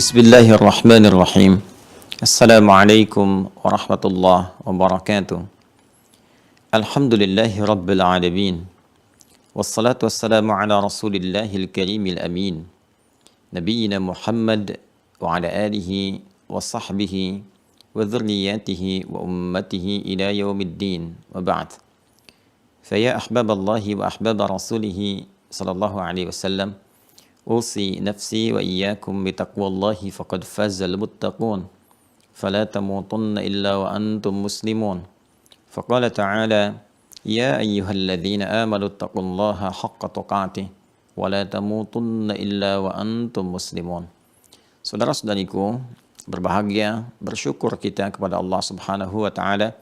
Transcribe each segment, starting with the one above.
Bismillahirrahmanirrahim. Assalamualaikum warahmatullahi wabarakatuh. Alhamdulillahi rabbil alamin. Wassalatu wassalamu ala rasulillahil karimil amin. Nabiyyina Muhammad wa ala alihi wa sahbihi wa dhurriyyatihi wa ummatihi ila yaumiddin wa ba'd. Faya ahbaballahi wa ahbaba rasulihi sallallahu alaihi wasallam, أوصي نفسي وإياكم بتقوى الله فقد فاز المتقون فلا تموتن إلا وأنتم مسلمون فقال تعالى يا أيها الذين آمنوا اتقوا الله حق تقاته ولا تموتن إلا وأنتم مسلمون. Saudara-saudariku, berbahagia, bersyukur kita kepada Allah Subhanahu wa taala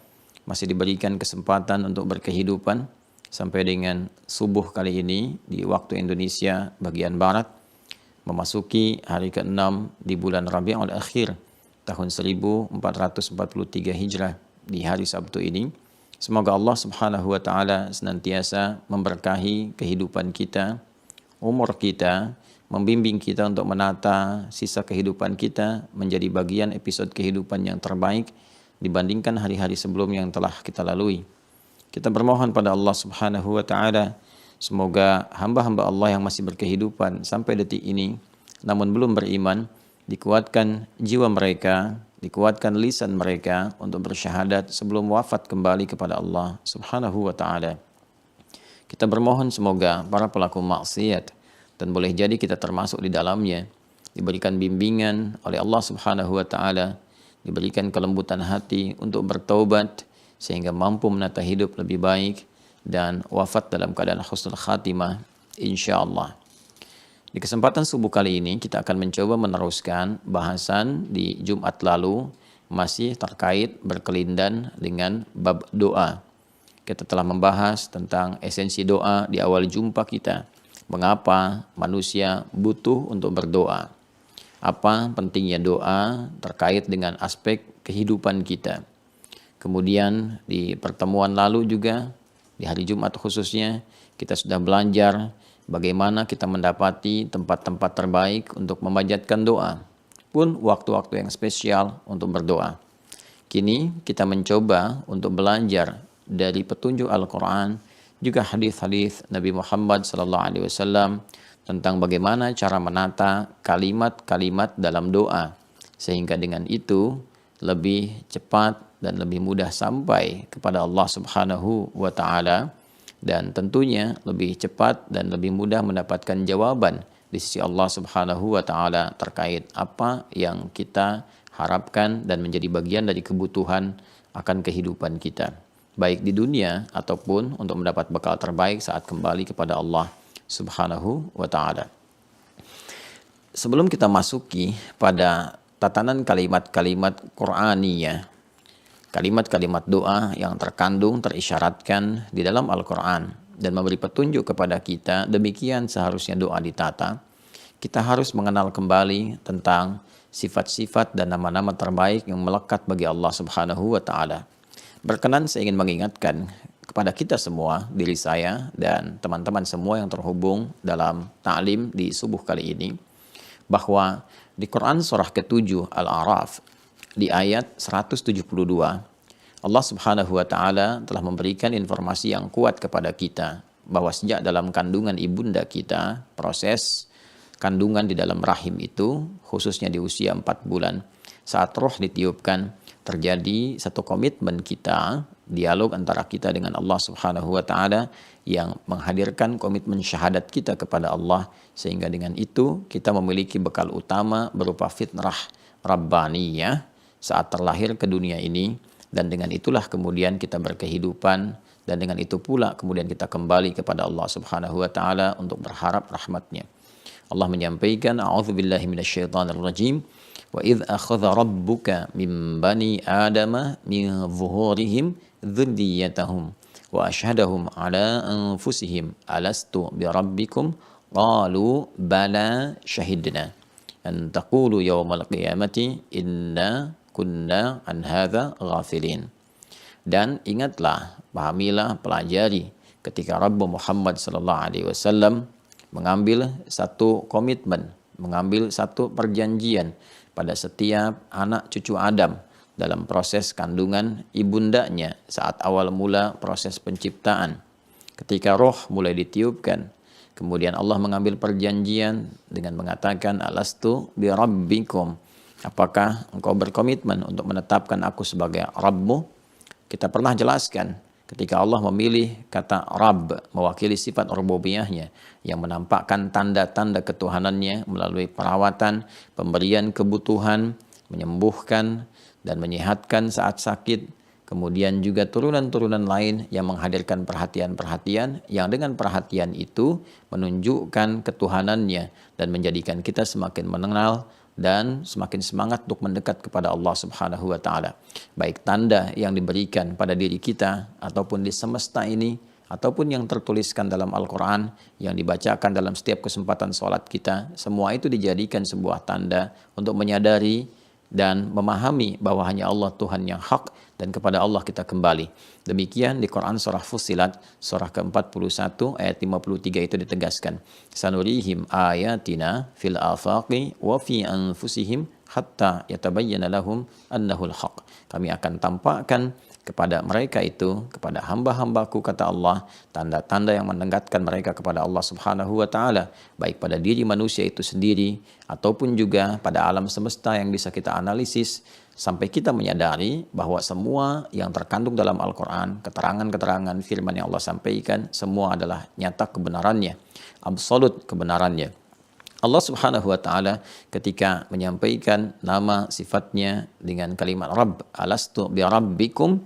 masih diberikan kesempatan untuk berkehidupan sampai dengan subuh kali ini di waktu Indonesia bagian barat, memasuki hari ke-6 di bulan Rabiul Akhir tahun 1443 Hijrah di hari Sabtu ini. Semoga Allah Subhanahu wa taala senantiasa memberkahi kehidupan kita, umur kita, membimbing kita untuk menata sisa kehidupan kita menjadi bagian episode kehidupan yang terbaik dibandingkan hari-hari sebelum yang telah kita lalui. Kita bermohon pada Allah Subhanahu wa taala semoga hamba-hamba Allah yang masih berkehidupan sampai detik ini namun belum beriman, dikuatkan jiwa mereka, dikuatkan lisan mereka untuk bersyahadat sebelum wafat kembali kepada Allah Subhanahu wa taala. Kita bermohon semoga para pelaku maksiat, dan boleh jadi kita termasuk di dalamnya, diberikan bimbingan oleh Allah Subhanahu wa taala, diberikan kelembutan hati untuk bertaubat sehingga mampu menata hidup lebih baik dan wafat dalam keadaan husnul khatimah insyaallah. Di kesempatan subuh kali ini kita akan mencoba meneruskan bahasan di Jumat lalu masih terkait berkelindan dengan bab doa. Kita telah membahas tentang esensi doa di awal jumpa kita. Mengapa manusia butuh untuk berdoa? Apa pentingnya doa terkait dengan aspek kehidupan kita? Kemudian di pertemuan lalu juga, di hari Jumat khususnya, kita sudah belajar bagaimana kita mendapati tempat-tempat terbaik untuk memanjatkan doa, pun waktu-waktu yang spesial untuk berdoa. Kini kita mencoba untuk belajar dari petunjuk Al-Quran, juga hadis-hadis Nabi Muhammad SAW tentang bagaimana cara menata kalimat-kalimat dalam doa, sehingga dengan itu lebih cepat dan lebih mudah sampai kepada Allah Subhanahu wa taala, dan tentunya lebih cepat dan lebih mudah mendapatkan jawaban di sisi Allah Subhanahu wa taala terkait apa yang kita harapkan dan menjadi bagian dari kebutuhan akan kehidupan kita, baik di dunia ataupun untuk mendapat bekal terbaik saat kembali kepada Allah Subhanahu wa taala. Sebelum kita masuki pada tatanan kalimat-kalimat Qur'aniyah, kalimat-kalimat doa yang terisyaratkan di dalam Al-Quran dan memberi petunjuk kepada kita demikian seharusnya doa ditata, kita harus mengenal kembali tentang sifat-sifat dan nama-nama terbaik yang melekat bagi Allah Subhanahu wa taala. Berkenan saya ingin mengingatkan kepada kita semua, diri saya dan teman-teman semua yang terhubung dalam ta'lim di subuh kali ini, bahwa di Quran surah ke-7 Al-A'raf di ayat 172 Allah Subhanahu wa taala telah memberikan informasi yang kuat kepada kita bahwa sejak dalam kandungan ibunda kita, proses kandungan di dalam rahim itu khususnya di usia 4 bulan, saat roh ditiupkan terjadi satu komitmen kita, dialog antara kita dengan Allah Subhanahu wa taala yang menghadirkan komitmen syahadat kita kepada Allah, sehingga dengan itu kita memiliki bekal utama berupa fitrah rabbaniyah saat terlahir ke dunia ini, dan dengan itulah kemudian kita berkehidupan, dan dengan itu pula kemudian kita kembali kepada Allah Subhanahu wa taala untuk berharap rahmatnya. Allah menyampaikan, a'udzubillahi minasyaitonirrajim, wa idz akhadha rabbuka min bani adama min zuhurihim dzurriyyatahum wa asyhadahum ala anfusihim alastu birabbikum qalu bala syahidna an taqulu yawmal qiyamati inna kunna an hadza ghafilin. Dan ingatlah, pahamilah, pelajari ketika Rabb Muhammad sallallahu alaihi wasallam mengambil satu komitmen, mengambil satu perjanjian pada setiap anak cucu Adam dalam proses kandungan ibundanya saat awal mula proses penciptaan. Ketika roh mulai ditiupkan, kemudian Allah mengambil perjanjian dengan mengatakan, alastu birabbikum, apakah engkau berkomitmen untuk menetapkan aku sebagai Rabbmu? Kita pernah jelaskan ketika Allah memilih kata Rabb mewakili sifat rububiyahnya yang menampakkan tanda-tanda ketuhanannya melalui perawatan, pemberian kebutuhan, menyembuhkan dan menyehatkan saat sakit, kemudian juga turunan-turunan lain yang menghadirkan perhatian-perhatian yang dengan perhatian itu menunjukkan ketuhanannya dan menjadikan kita semakin mengenal dan semakin semangat untuk mendekat kepada Allah Subhanahu wa taala. Baik tanda yang diberikan pada diri kita ataupun di semesta ini ataupun yang tertuliskan dalam Al-Qur'an yang dibacakan dalam setiap kesempatan sholat kita, semua itu dijadikan sebuah tanda untuk menyadari dan memahami bahwa hanya Allah Tuhan yang hak dan kepada Allah kita kembali. Demikian di Quran surah Fussilat surah ke-41 ayat 53 itu ditegaskan. Sanurihim ayatina fil afaqi wa fi anfusihim hatta yatabayyana lahum annahul haq. Kami akan tampakkan kepada mereka itu, kepada hamba-hambaku kata Allah, tanda-tanda yang mendekatkan mereka kepada Allah Subhanahu wa taala, baik pada diri manusia itu sendiri ataupun juga pada alam semesta yang bisa kita analisis sampai kita menyadari bahwa semua yang terkandung dalam Al-Qur'an, keterangan-keterangan firman yang Allah sampaikan, semua adalah nyata kebenarannya, absolut kebenarannya. Allah Subhanahu wa taala ketika menyampaikan nama sifatnya dengan kalimat Rabb, alastu bi rabbikum,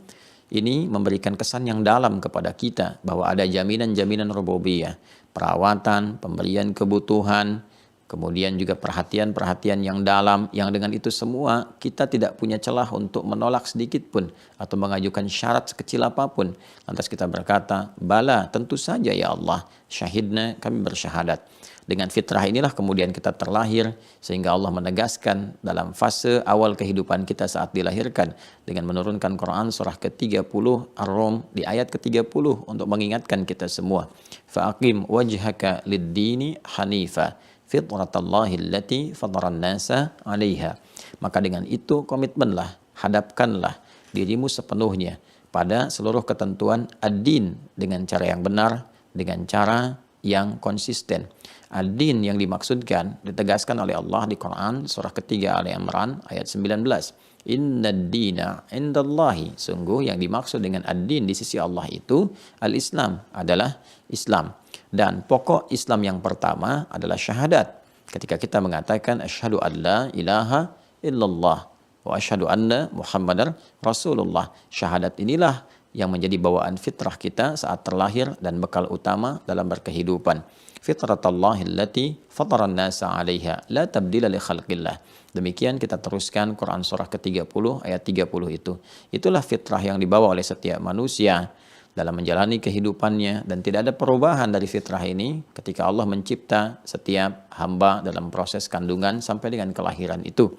ini memberikan kesan yang dalam kepada kita bahwa ada jaminan-jaminan rububiyah, perawatan, pemberian kebutuhan, kemudian juga perhatian-perhatian yang dalam, yang dengan itu semua kita tidak punya celah untuk menolak sedikit pun atau mengajukan syarat sekecil apapun. Lantas kita berkata, bala, tentu saja ya Allah, syahidna, kami bersyahadat. Dengan fitrah inilah kemudian kita terlahir, sehingga Allah menegaskan dalam fase awal kehidupan kita saat dilahirkan dengan menurunkan Quran surah ke-30 Ar-Rum di ayat ke-30 untuk mengingatkan kita semua. Fa'aqim wajhaka lid-dini hanifa fitratallahi allati fataran nasa 'alaiha. Maka dengan itu komitmenlah, hadapkanlah dirimu sepenuhnya pada seluruh ketentuan ad-din dengan cara yang benar, dengan cara yang konsisten. Ad-din yang dimaksudkan ditegaskan oleh Allah di Quran surah ketiga Ali Imran ayat 19. Inna ad-dina indallahi, sungguh yang dimaksud dengan ad-din di sisi Allah itu al-Islam, adalah Islam. Dan pokok Islam yang pertama adalah syahadat. Ketika kita mengatakan asyhadu an la ilaha illallah wa asyhadu anna Muhammadar Rasulullah. Syahadat inilah yang menjadi bawaan fitrah kita saat terlahir dan bekal utama dalam berkehidupan. Fitratallahi allati fataran nasa 'alaiha la tabdila li khalqillah. Demikian kita teruskan Quran surah ke-30 ayat 30 itu. Itulah fitrah yang dibawa oleh setiap manusia dalam menjalani kehidupannya, dan tidak ada perubahan dari fitrah ini ketika Allah mencipta setiap hamba dalam proses kandungan sampai dengan kelahiran itu.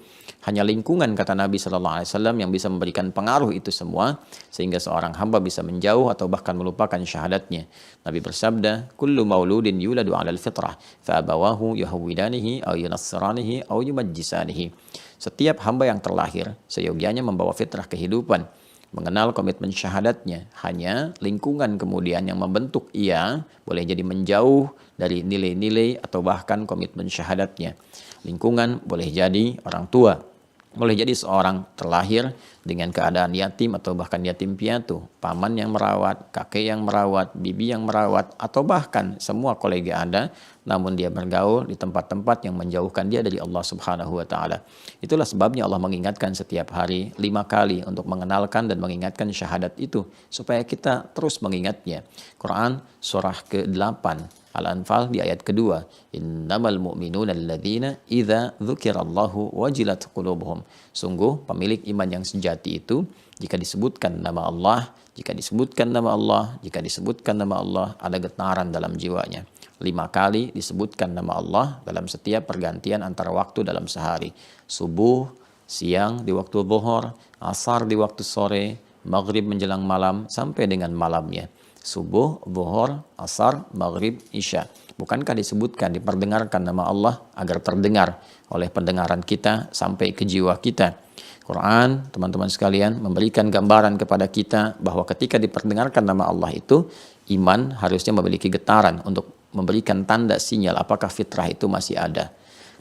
Hanya lingkungan, kata Nabi Sallallahu Alaihi Wasallam, yang bisa memberikan pengaruh itu semua sehingga seorang hamba bisa menjauh atau bahkan melupakan syahadatnya. Nabi bersabda, "Kullu mauludin yuladu 'alal fitrah, fa abawahu yuhawwidanihi aw yunassiranihi aw yumajjisanihi." Setiap hamba yang terlahir seyogianya membawa fitrah kehidupan, mengenal komitmen syahadatnya. Hanya lingkungan kemudian yang membentuk ia boleh jadi menjauh dari nilai-nilai atau bahkan komitmen syahadatnya. Lingkungan boleh jadi orang tua, boleh jadi seorang terlahir dengan keadaan yatim atau bahkan yatim piatu, paman yang merawat, kakek yang merawat, bibi yang merawat, atau bahkan semua kolega Anda, namun dia bergaul di tempat-tempat yang menjauhkan dia dari Allah Subhanahu wa taala. Itulah sebabnya Allah mengingatkan setiap hari 5 kali untuk mengenalkan dan mengingatkan syahadat itu supaya kita terus mengingatnya. Quran surah ke-8 Al-Anfal di ayat kedua, innamal mu'minuna alladzina idza dzukirallahu wajilat qulubuhum. Sungguh pemilik iman yang sejati itu jika disebutkan nama Allah, jika disebutkan nama Allah, jika disebutkan nama Allah, ada getaran dalam jiwanya. 5 kali disebutkan nama Allah dalam setiap pergantian antara waktu dalam sehari. Subuh, siang di waktu zuhur, asar di waktu sore, maghrib menjelang malam sampai dengan malamnya. Subuh, zuhur, asar, maghrib, isya. Bukankah disebutkan, diperdengarkan nama Allah agar terdengar oleh pendengaran kita sampai ke jiwa kita. Quran, teman-teman sekalian, memberikan gambaran kepada kita bahwa ketika diperdengarkan nama Allah itu, iman harusnya memiliki getaran untuk memberikan tanda sinyal apakah fitrah itu masih ada.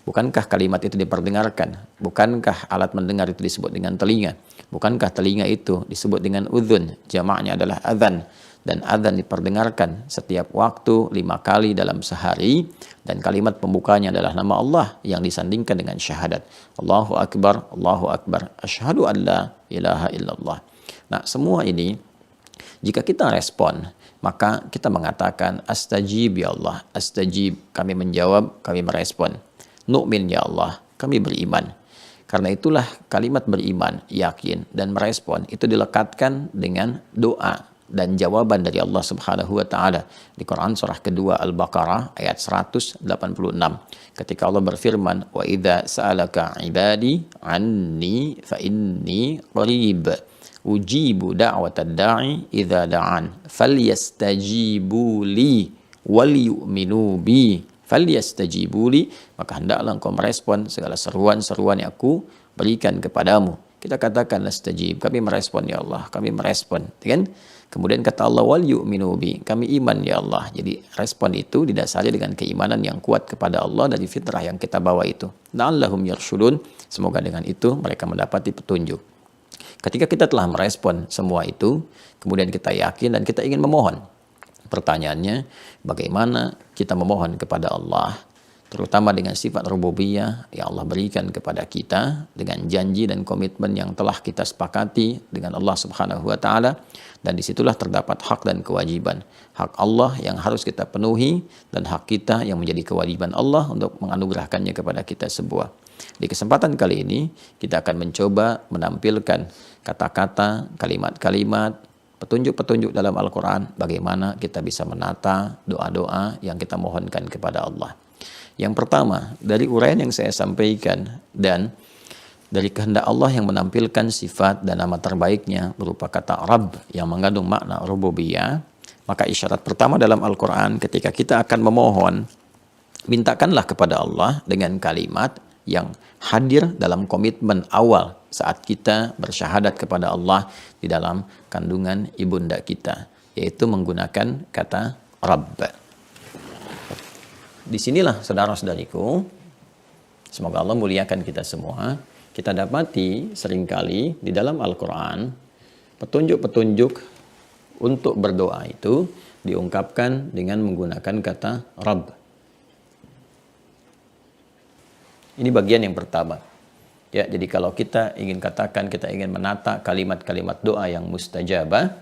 Bukankah kalimat itu diperdengarkan? Bukankah alat mendengar itu disebut dengan telinga? Bukankah telinga itu disebut dengan udhun? Jamaknya adalah adhan. Dan adhan diperdengarkan setiap waktu 5 kali dalam sehari. Dan kalimat pembukanya adalah nama Allah yang disandingkan dengan syahadat. Allahu Akbar, Allahu Akbar, asyhadu an la ilaha illallah. Nah, semua ini jika kita respon, maka kita mengatakan astajib ya Allah, astajib, kami menjawab, kami merespon. Nu'min ya Allah, kami beriman. Karena itulah kalimat beriman, yakin, dan merespon itu dilekatkan dengan doa dan jawaban dari Allah Subhanahu wa taala di Quran surah kedua Al-Baqarah ayat 186 ketika Allah berfirman wa idza sa'alaka ibadi anni fa inni qarib ujibu da'watad da'i idza da'an falyastajibu li wal yu'minu bi falyastajibu li, maka hendaklah engkau merespon segala seruan-seruan yang aku berikan kepadamu. Kita katakan nastajib, kami merespon ya Allah, kami merespon, kan? Kemudian kata Allah wal yu'minu bi, kami iman ya Allah. Jadi respon itu didasari dengan keimanan yang kuat kepada Allah dari fitrah yang kita bawa itu. La'allahum yarshudun, semoga dengan itu mereka mendapati petunjuk. Ketika kita telah merespon semua itu, kemudian kita yakin dan kita ingin memohon. Pertanyaannya, bagaimana kita memohon kepada Allah, terutama dengan sifat rububiyah yang Allah berikan kepada kita dengan janji dan komitmen yang telah kita sepakati dengan Allah Subhanahu wa taala, dan disitulah terdapat hak dan kewajiban. Hak Allah yang harus kita penuhi dan hak kita yang menjadi kewajiban Allah untuk menganugerahkannya kepada kita semua. Di kesempatan kali ini kita akan mencoba menampilkan kata-kata, kalimat-kalimat, petunjuk-petunjuk dalam Al-Quran bagaimana kita bisa menata doa-doa yang kita mohonkan kepada Allah. Yang pertama, dari uraian yang saya sampaikan dan dari kehendak Allah yang menampilkan sifat dan nama terbaiknya berupa kata Rabb yang mengandung makna rububiyah, maka isyarat pertama dalam Al-Quran ketika kita akan memohon, mintakanlah kepada Allah dengan kalimat yang hadir dalam komitmen awal saat kita bersyahadat kepada Allah di dalam kandungan ibunda kita, yaitu menggunakan kata Rabb. Disinilah saudara-saudariku, semoga Allah muliakan kita semua, kita dapati seringkali di dalam Al-Quran petunjuk-petunjuk untuk berdoa itu diungkapkan dengan menggunakan kata Rabb. Ini bagian yang pertama. Ya, jadi kalau kita ingin katakan, kita ingin menata kalimat-kalimat doa yang mustajabah,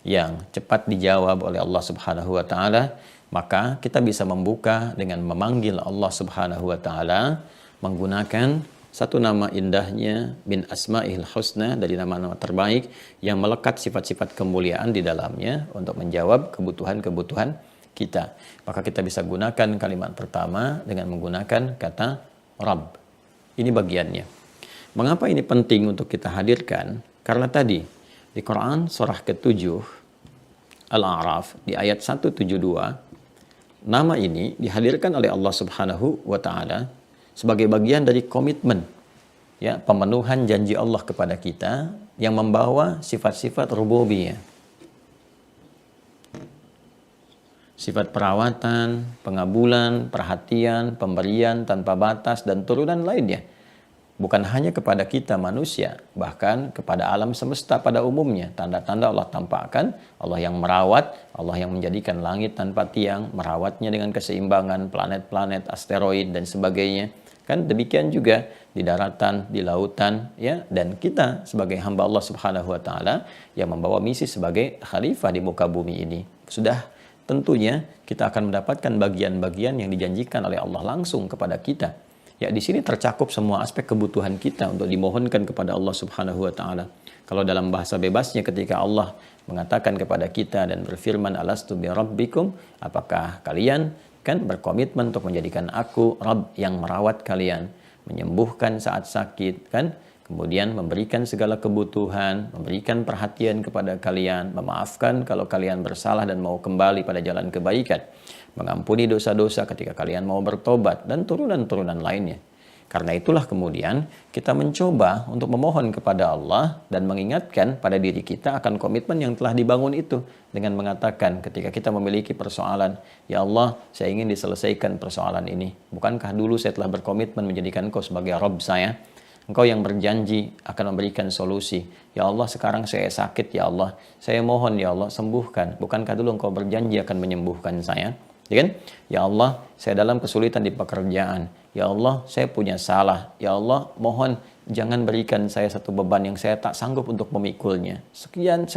yang cepat dijawab oleh Allah Subhanahu wa taala, maka kita bisa membuka dengan memanggil Allah Subhanahu wa taala menggunakan satu nama indahnya min asma'il husna, dari nama-nama terbaik yang melekat sifat-sifat kemuliaan di dalamnya untuk menjawab kebutuhan-kebutuhan kita. Maka kita bisa gunakan kalimat pertama dengan menggunakan kata Rabb. Ini bagiannya. Mengapa ini penting untuk kita hadirkan? Karena tadi di Quran surah ke-7 Al-A'raf di ayat 172, nama ini dihadirkan oleh Allah Subhanahu wa taala sebagai bagian dari komitmen, ya, pemenuhan janji Allah kepada kita yang membawa sifat-sifat rububiyah. Sifat perawatan, pengabulan, perhatian, pemberian tanpa batas, dan turunan lainnya. Bukan hanya kepada kita manusia, bahkan kepada alam semesta pada umumnya. Tanda-tanda Allah tampakkan, Allah yang merawat, Allah yang menjadikan langit tanpa tiang, merawatnya dengan keseimbangan, planet-planet, asteroid, dan sebagainya. Kan demikian juga di daratan, di lautan, ya. Dan kita sebagai hamba Allah Subhanahu wa taala yang membawa misi sebagai khalifah di muka bumi ini, sudah tentunya kita akan mendapatkan bagian-bagian yang dijanjikan oleh Allah langsung kepada kita. Ya, di sini tercakup semua aspek kebutuhan kita untuk dimohonkan kepada Allah Subhanahu wa taala. Kalau dalam bahasa bebasnya ketika Allah mengatakan kepada kita dan berfirman alastu bi rabbikum, apakah kalian kan berkomitmen untuk menjadikan aku Rabb yang merawat kalian, menyembuhkan saat sakit, kan, kemudian memberikan segala kebutuhan, memberikan perhatian kepada kalian, memaafkan kalau kalian bersalah dan mau kembali pada jalan kebaikan, mengampuni dosa-dosa ketika kalian mau bertobat, dan turunan-turunan lainnya. Karena itulah kemudian kita mencoba untuk memohon kepada Allah dan mengingatkan pada diri kita akan komitmen yang telah dibangun itu dengan mengatakan ketika kita memiliki persoalan, ya Allah, saya ingin diselesaikan persoalan ini. Bukankah dulu saya telah berkomitmen menjadikan Engkau sebagai Rabb saya? Engkau yang berjanji akan memberikan solusi. Ya Allah, sekarang saya sakit, ya Allah. Saya mohon, ya Allah, sembuhkan. Bukankah dulu Engkau berjanji akan menyembuhkan saya? Ya kan? Ya Allah, saya dalam kesulitan di pekerjaan. Ya Allah, saya punya salah. Ya Allah, mohon jangan berikan saya satu beban yang saya tak sanggup untuk memikulnya. Sekian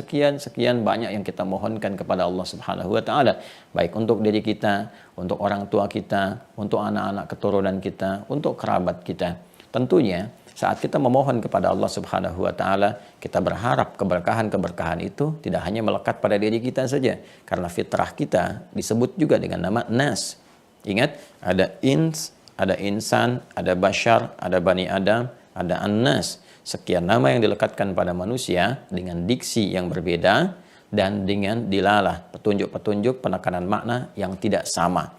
banyak yang kita mohonkan kepada Allah Subhanahu wa taala, baik untuk diri kita, untuk orang tua kita, untuk anak-anak keturunan kita, untuk kerabat kita. Tentunya saat kita memohon kepada Allah Subhanahu wa taala, kita berharap keberkahan-keberkahan itu tidak hanya melekat pada diri kita saja, karena fitrah kita disebut juga dengan nama Nas. Ingat, ada ins, ada insan, ada bashar, ada bani Adam, ada An-Nas. Sekian nama yang dilekatkan pada manusia dengan diksi yang berbeda dan dengan dilalah, petunjuk-petunjuk penekanan makna yang tidak sama.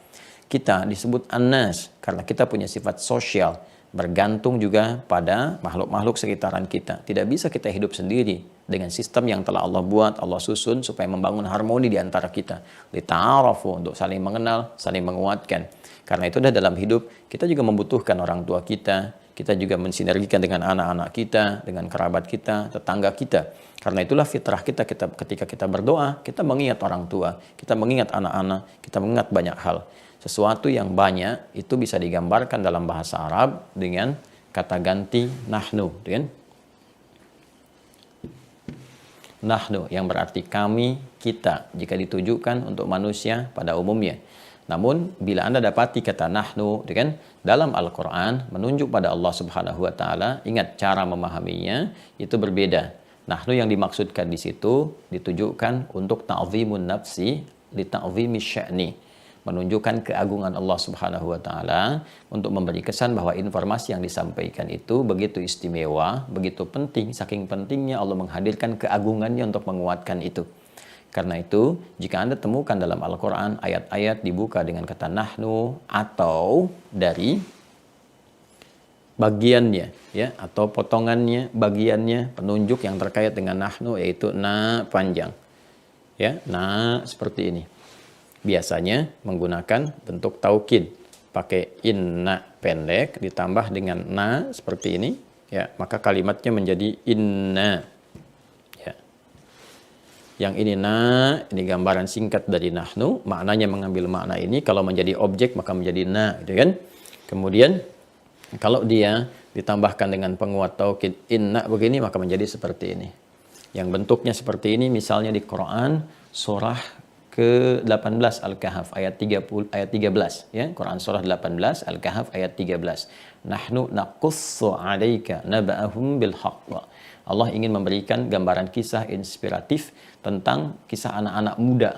Kita disebut An-Nas karena kita punya sifat sosial, bergantung juga pada makhluk-makhluk sekitaran kita. Tidak bisa kita hidup sendiri dengan sistem yang telah Allah buat, Allah susun supaya membangun harmoni di antara kita. Lita'arafu, untuk saling mengenal, saling menguatkan. Karena itu dalam hidup kita juga membutuhkan orang tua kita juga mensinergikan dengan anak-anak kita, dengan kerabat kita, tetangga kita. Karena itulah fitrah kita ketika kita berdoa, kita mengingat orang tua, kita mengingat anak-anak, kita mengingat banyak hal. Sesuatu yang banyak itu bisa digambarkan dalam bahasa Arab dengan kata ganti nahnu, kan? Nahnu yang berarti kami, kita jika ditujukan untuk manusia pada umumnya. Namun bila Anda dapati kata nahnu, kan, dalam Al-Qur'an menunjuk pada Allah Subhanahu wa taala, ingat cara memahaminya itu berbeda. Nahnu yang dimaksudkan di situ ditujukan untuk ta'zimun nafsi li ta'zimi sya'ni, menunjukkan keagungan Allah Subhanahu wa taala, untuk memberi kesan bahwa informasi yang disampaikan itu begitu istimewa, begitu penting, saking pentingnya Allah menghadirkan keagungannya untuk menguatkan itu. Karena itu, jika Anda temukan dalam Al-Qur'an ayat-ayat dibuka dengan kata nahnu atau dari bagiannya, ya, atau potongannya, bagiannya, penunjuk yang terkait dengan nahnu yaitu na panjang. Ya, na seperti ini. Biasanya menggunakan bentuk taukid, pakai inna pendek ditambah dengan na seperti ini, ya, maka kalimatnya menjadi inna, ya. Yang ini na, ini gambaran singkat dari nahnu, maknanya mengambil makna ini, kalau menjadi objek maka menjadi na, gitu kan. Kemudian kalau dia ditambahkan dengan penguat taukid inna begini, maka menjadi seperti ini. Yang bentuknya seperti ini misalnya di Quran surah ke-18 Al-Kahf ayat 13, ya. Quran surah 18 Al-Kahf ayat 13. Nahnu naqussu 'alaika naba'ahum bil haqq. Allah ingin memberikan gambaran kisah inspiratif tentang kisah anak-anak muda,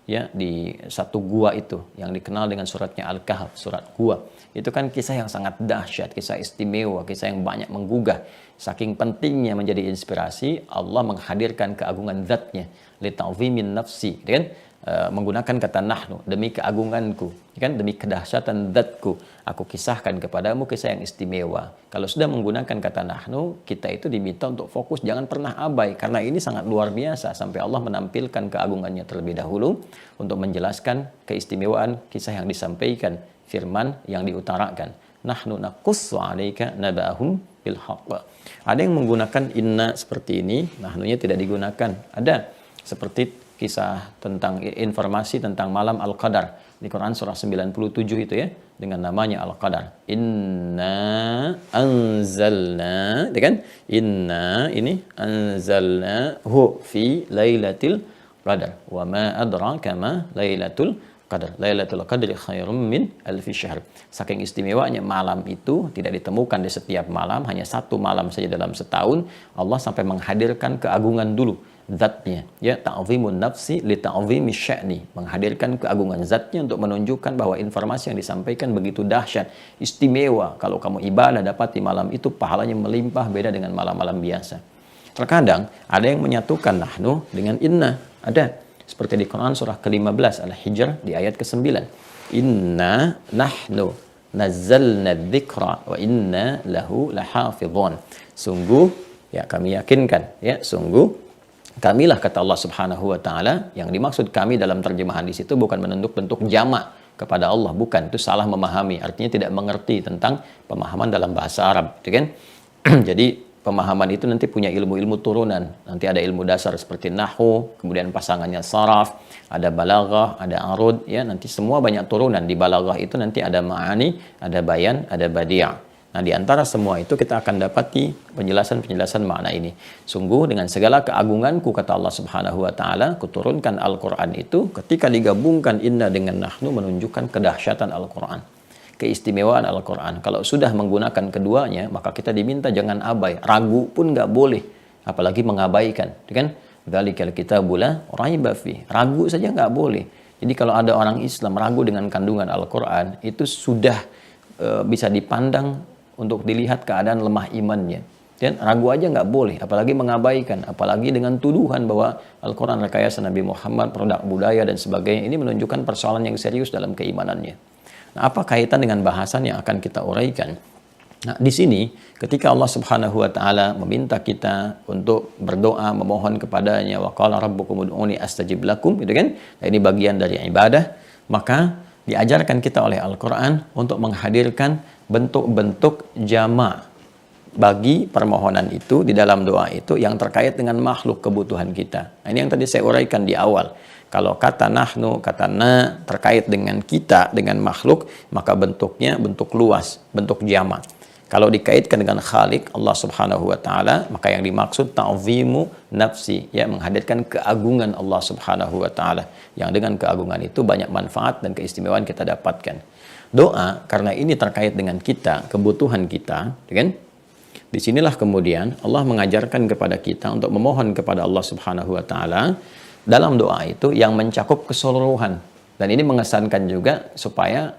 ya, di satu gua itu yang dikenal dengan suratnya Al-Kahf, surat gua. Itu kan kisah yang sangat dahsyat, kisah istimewa, kisah yang banyak menggugah. Saking pentingnya menjadi inspirasi, Allah menghadirkan keagungan zatnya, li ta'zimin nafsi, kan? Menggunakan kata nahnu, demi keagunganku, kan, demi kedahsyatan zatku, aku kisahkan kepadamu kisah yang istimewa. Kalau sudah menggunakan kata nahnu, kita itu diminta untuk fokus, jangan pernah abai, karena ini sangat luar biasa, sampai Allah menampilkan keagungannya terlebih dahulu untuk menjelaskan keistimewaan kisah yang disampaikan, firman yang diutarakan. Nahnu naqussu 'alaika naba'ahum bil haqq. Ada yang menggunakan inna seperti ini, nahnunya tidak digunakan. Ada seperti kisah tentang informasi tentang malam Al-Qadar di Quran surah 97 itu, ya, dengan namanya Al-Qadar. Inna anzalna, kan? Inna ini anzalnahu fi lailatul qadar. Wa ma adraka ma lailatul qadar. Lailatul qadri khairum min alfi syahr. Saking istimewanya malam itu tidak ditemukan di setiap malam, hanya satu malam saja dalam setahun. Allah sampai menghadirkan keagungan dulu zatnya, ya, ta'zimun nafsi li ta'zimi sya'ni, menghadirkan keagungan zatnya untuk menunjukkan bahwa informasi yang disampaikan begitu dahsyat, istimewa. Kalau kamu ibadah dapat di malam itu pahalanya melimpah, beda dengan malam-malam biasa. Terkadang ada yang menyatukan nahnu dengan inna, ada seperti di Quran surah ke-15 Al-Hijr di ayat ke-9, inna nahnu nazzalna dzikra wa inna lahu lahafidhun. Sungguh, ya, kami yakinkan, ya, sungguh kamilah, kata Allah Subhanahu wa taala. Yang dimaksud kami dalam terjemahan di situ bukan bentuk jamak kepada Allah, bukan, itu salah memahami, artinya tidak mengerti tentang pemahaman dalam bahasa Arab, gitu kan? Jadi pemahaman itu nanti punya ilmu-ilmu turunan. Nanti ada ilmu dasar seperti nahwu, kemudian pasangannya saraf, ada balaghah, ada arud, ya, nanti semua banyak turunan. Di balaghah itu nanti ada ma'ani, ada bayan, ada badi'. Nah, di antara semua itu kita akan dapati penjelasan-penjelasan makna ini. Sungguh dengan segala keagunganku, kata Allah Subhanahu wa taala, kuturunkan Al-Qur'an itu, ketika digabungkan inna dengan nahnu menunjukkan kedahsyatan Al-Qur'an, keistimewaan Al-Quran. Kalau sudah menggunakan keduanya, maka kita diminta jangan abai, ragu pun nggak boleh, apalagi mengabaikan, kan? Dzalikal kitabu la raiba fi, ragu saja nggak boleh. Jadi kalau ada orang Islam ragu dengan kandungan Al-Quran, itu sudah bisa dipandang untuk dilihat keadaan lemah imannya. Dan ragu aja nggak boleh, apalagi mengabaikan, apalagi dengan tuduhan bahwa Al-Quran rekayasa Nabi Muhammad, produk budaya dan sebagainya. Ini menunjukkan persoalan yang serius dalam keimanannya. Nah, apa kaitan dengan bahasan yang akan kita uraikan? Nah, di sini ketika Allah Subhanahu wa taala meminta kita untuk berdoa, memohon kepadanya, wa qala rabbukum ud'uni astajib lakum, gitu kan? Nah, ini bagian dari ibadah, maka diajarkan kita oleh Al-Qur'an untuk menghadirkan bentuk-bentuk jama' bagi permohonan itu di dalam doa itu yang terkait dengan makhluk kebutuhan kita. Nah, ini yang tadi saya uraikan di awal. Kalau kata nahnu, kata na terkait dengan kita, dengan makhluk, maka bentuknya bentuk luas, bentuk jama'. Kalau dikaitkan dengan Khalik, Allah Subhanahu wa taala, maka yang dimaksud ta'zimu nafsi, ya, menghadirkan keagungan Allah Subhanahu wa taala. Yang dengan keagungan itu banyak manfaat dan keistimewaan kita dapatkan. Doa karena ini terkait dengan kita, kebutuhan kita, kan? Disinilah kemudian Allah mengajarkan kepada kita untuk memohon kepada Allah Subhanahu wa taala dalam doa itu yang mencakup keseluruhan. Dan ini mengesankan juga supaya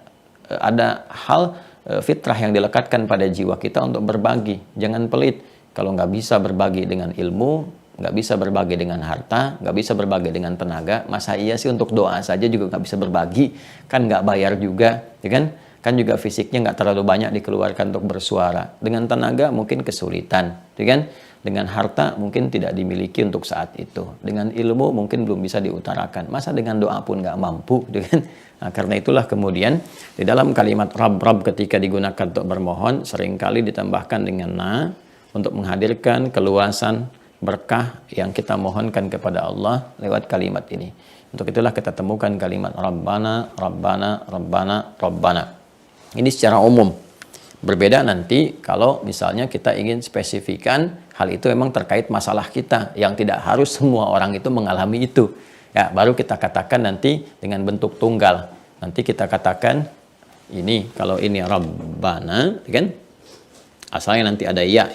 ada hal fitrah yang dilekatkan pada jiwa kita untuk berbagi. Jangan pelit. Kalau nggak bisa berbagi dengan ilmu, nggak bisa berbagi dengan harta, nggak bisa berbagi dengan tenaga, masa iya sih untuk doa saja juga nggak bisa berbagi? Kan nggak bayar juga, ya kan? Kan juga fisiknya nggak terlalu banyak dikeluarkan untuk bersuara. Dengan tenaga mungkin kesulitan, ya kan? Dengan harta mungkin tidak dimiliki untuk saat itu. Dengan ilmu mungkin belum bisa diutarakan. Masa dengan doa pun nggak mampu, kan? Nah, karena itulah kemudian di dalam kalimat Rabb ketika digunakan untuk bermohon seringkali ditambahkan dengan na untuk menghadirkan keluasan berkah yang kita mohonkan kepada Allah lewat kalimat ini. Untuk itulah kita temukan kalimat Rabbana, Rabbana, Rabbana, Rabbana. Ini secara umum. Berbeda nanti kalau misalnya kita ingin spesifikan hal itu memang terkait masalah kita yang tidak harus semua orang itu mengalami itu. Ya, baru kita katakan nanti dengan bentuk tunggal. Nanti kita katakan ini, kalau ini Rabbana, kan? Asalnya nanti ada ya,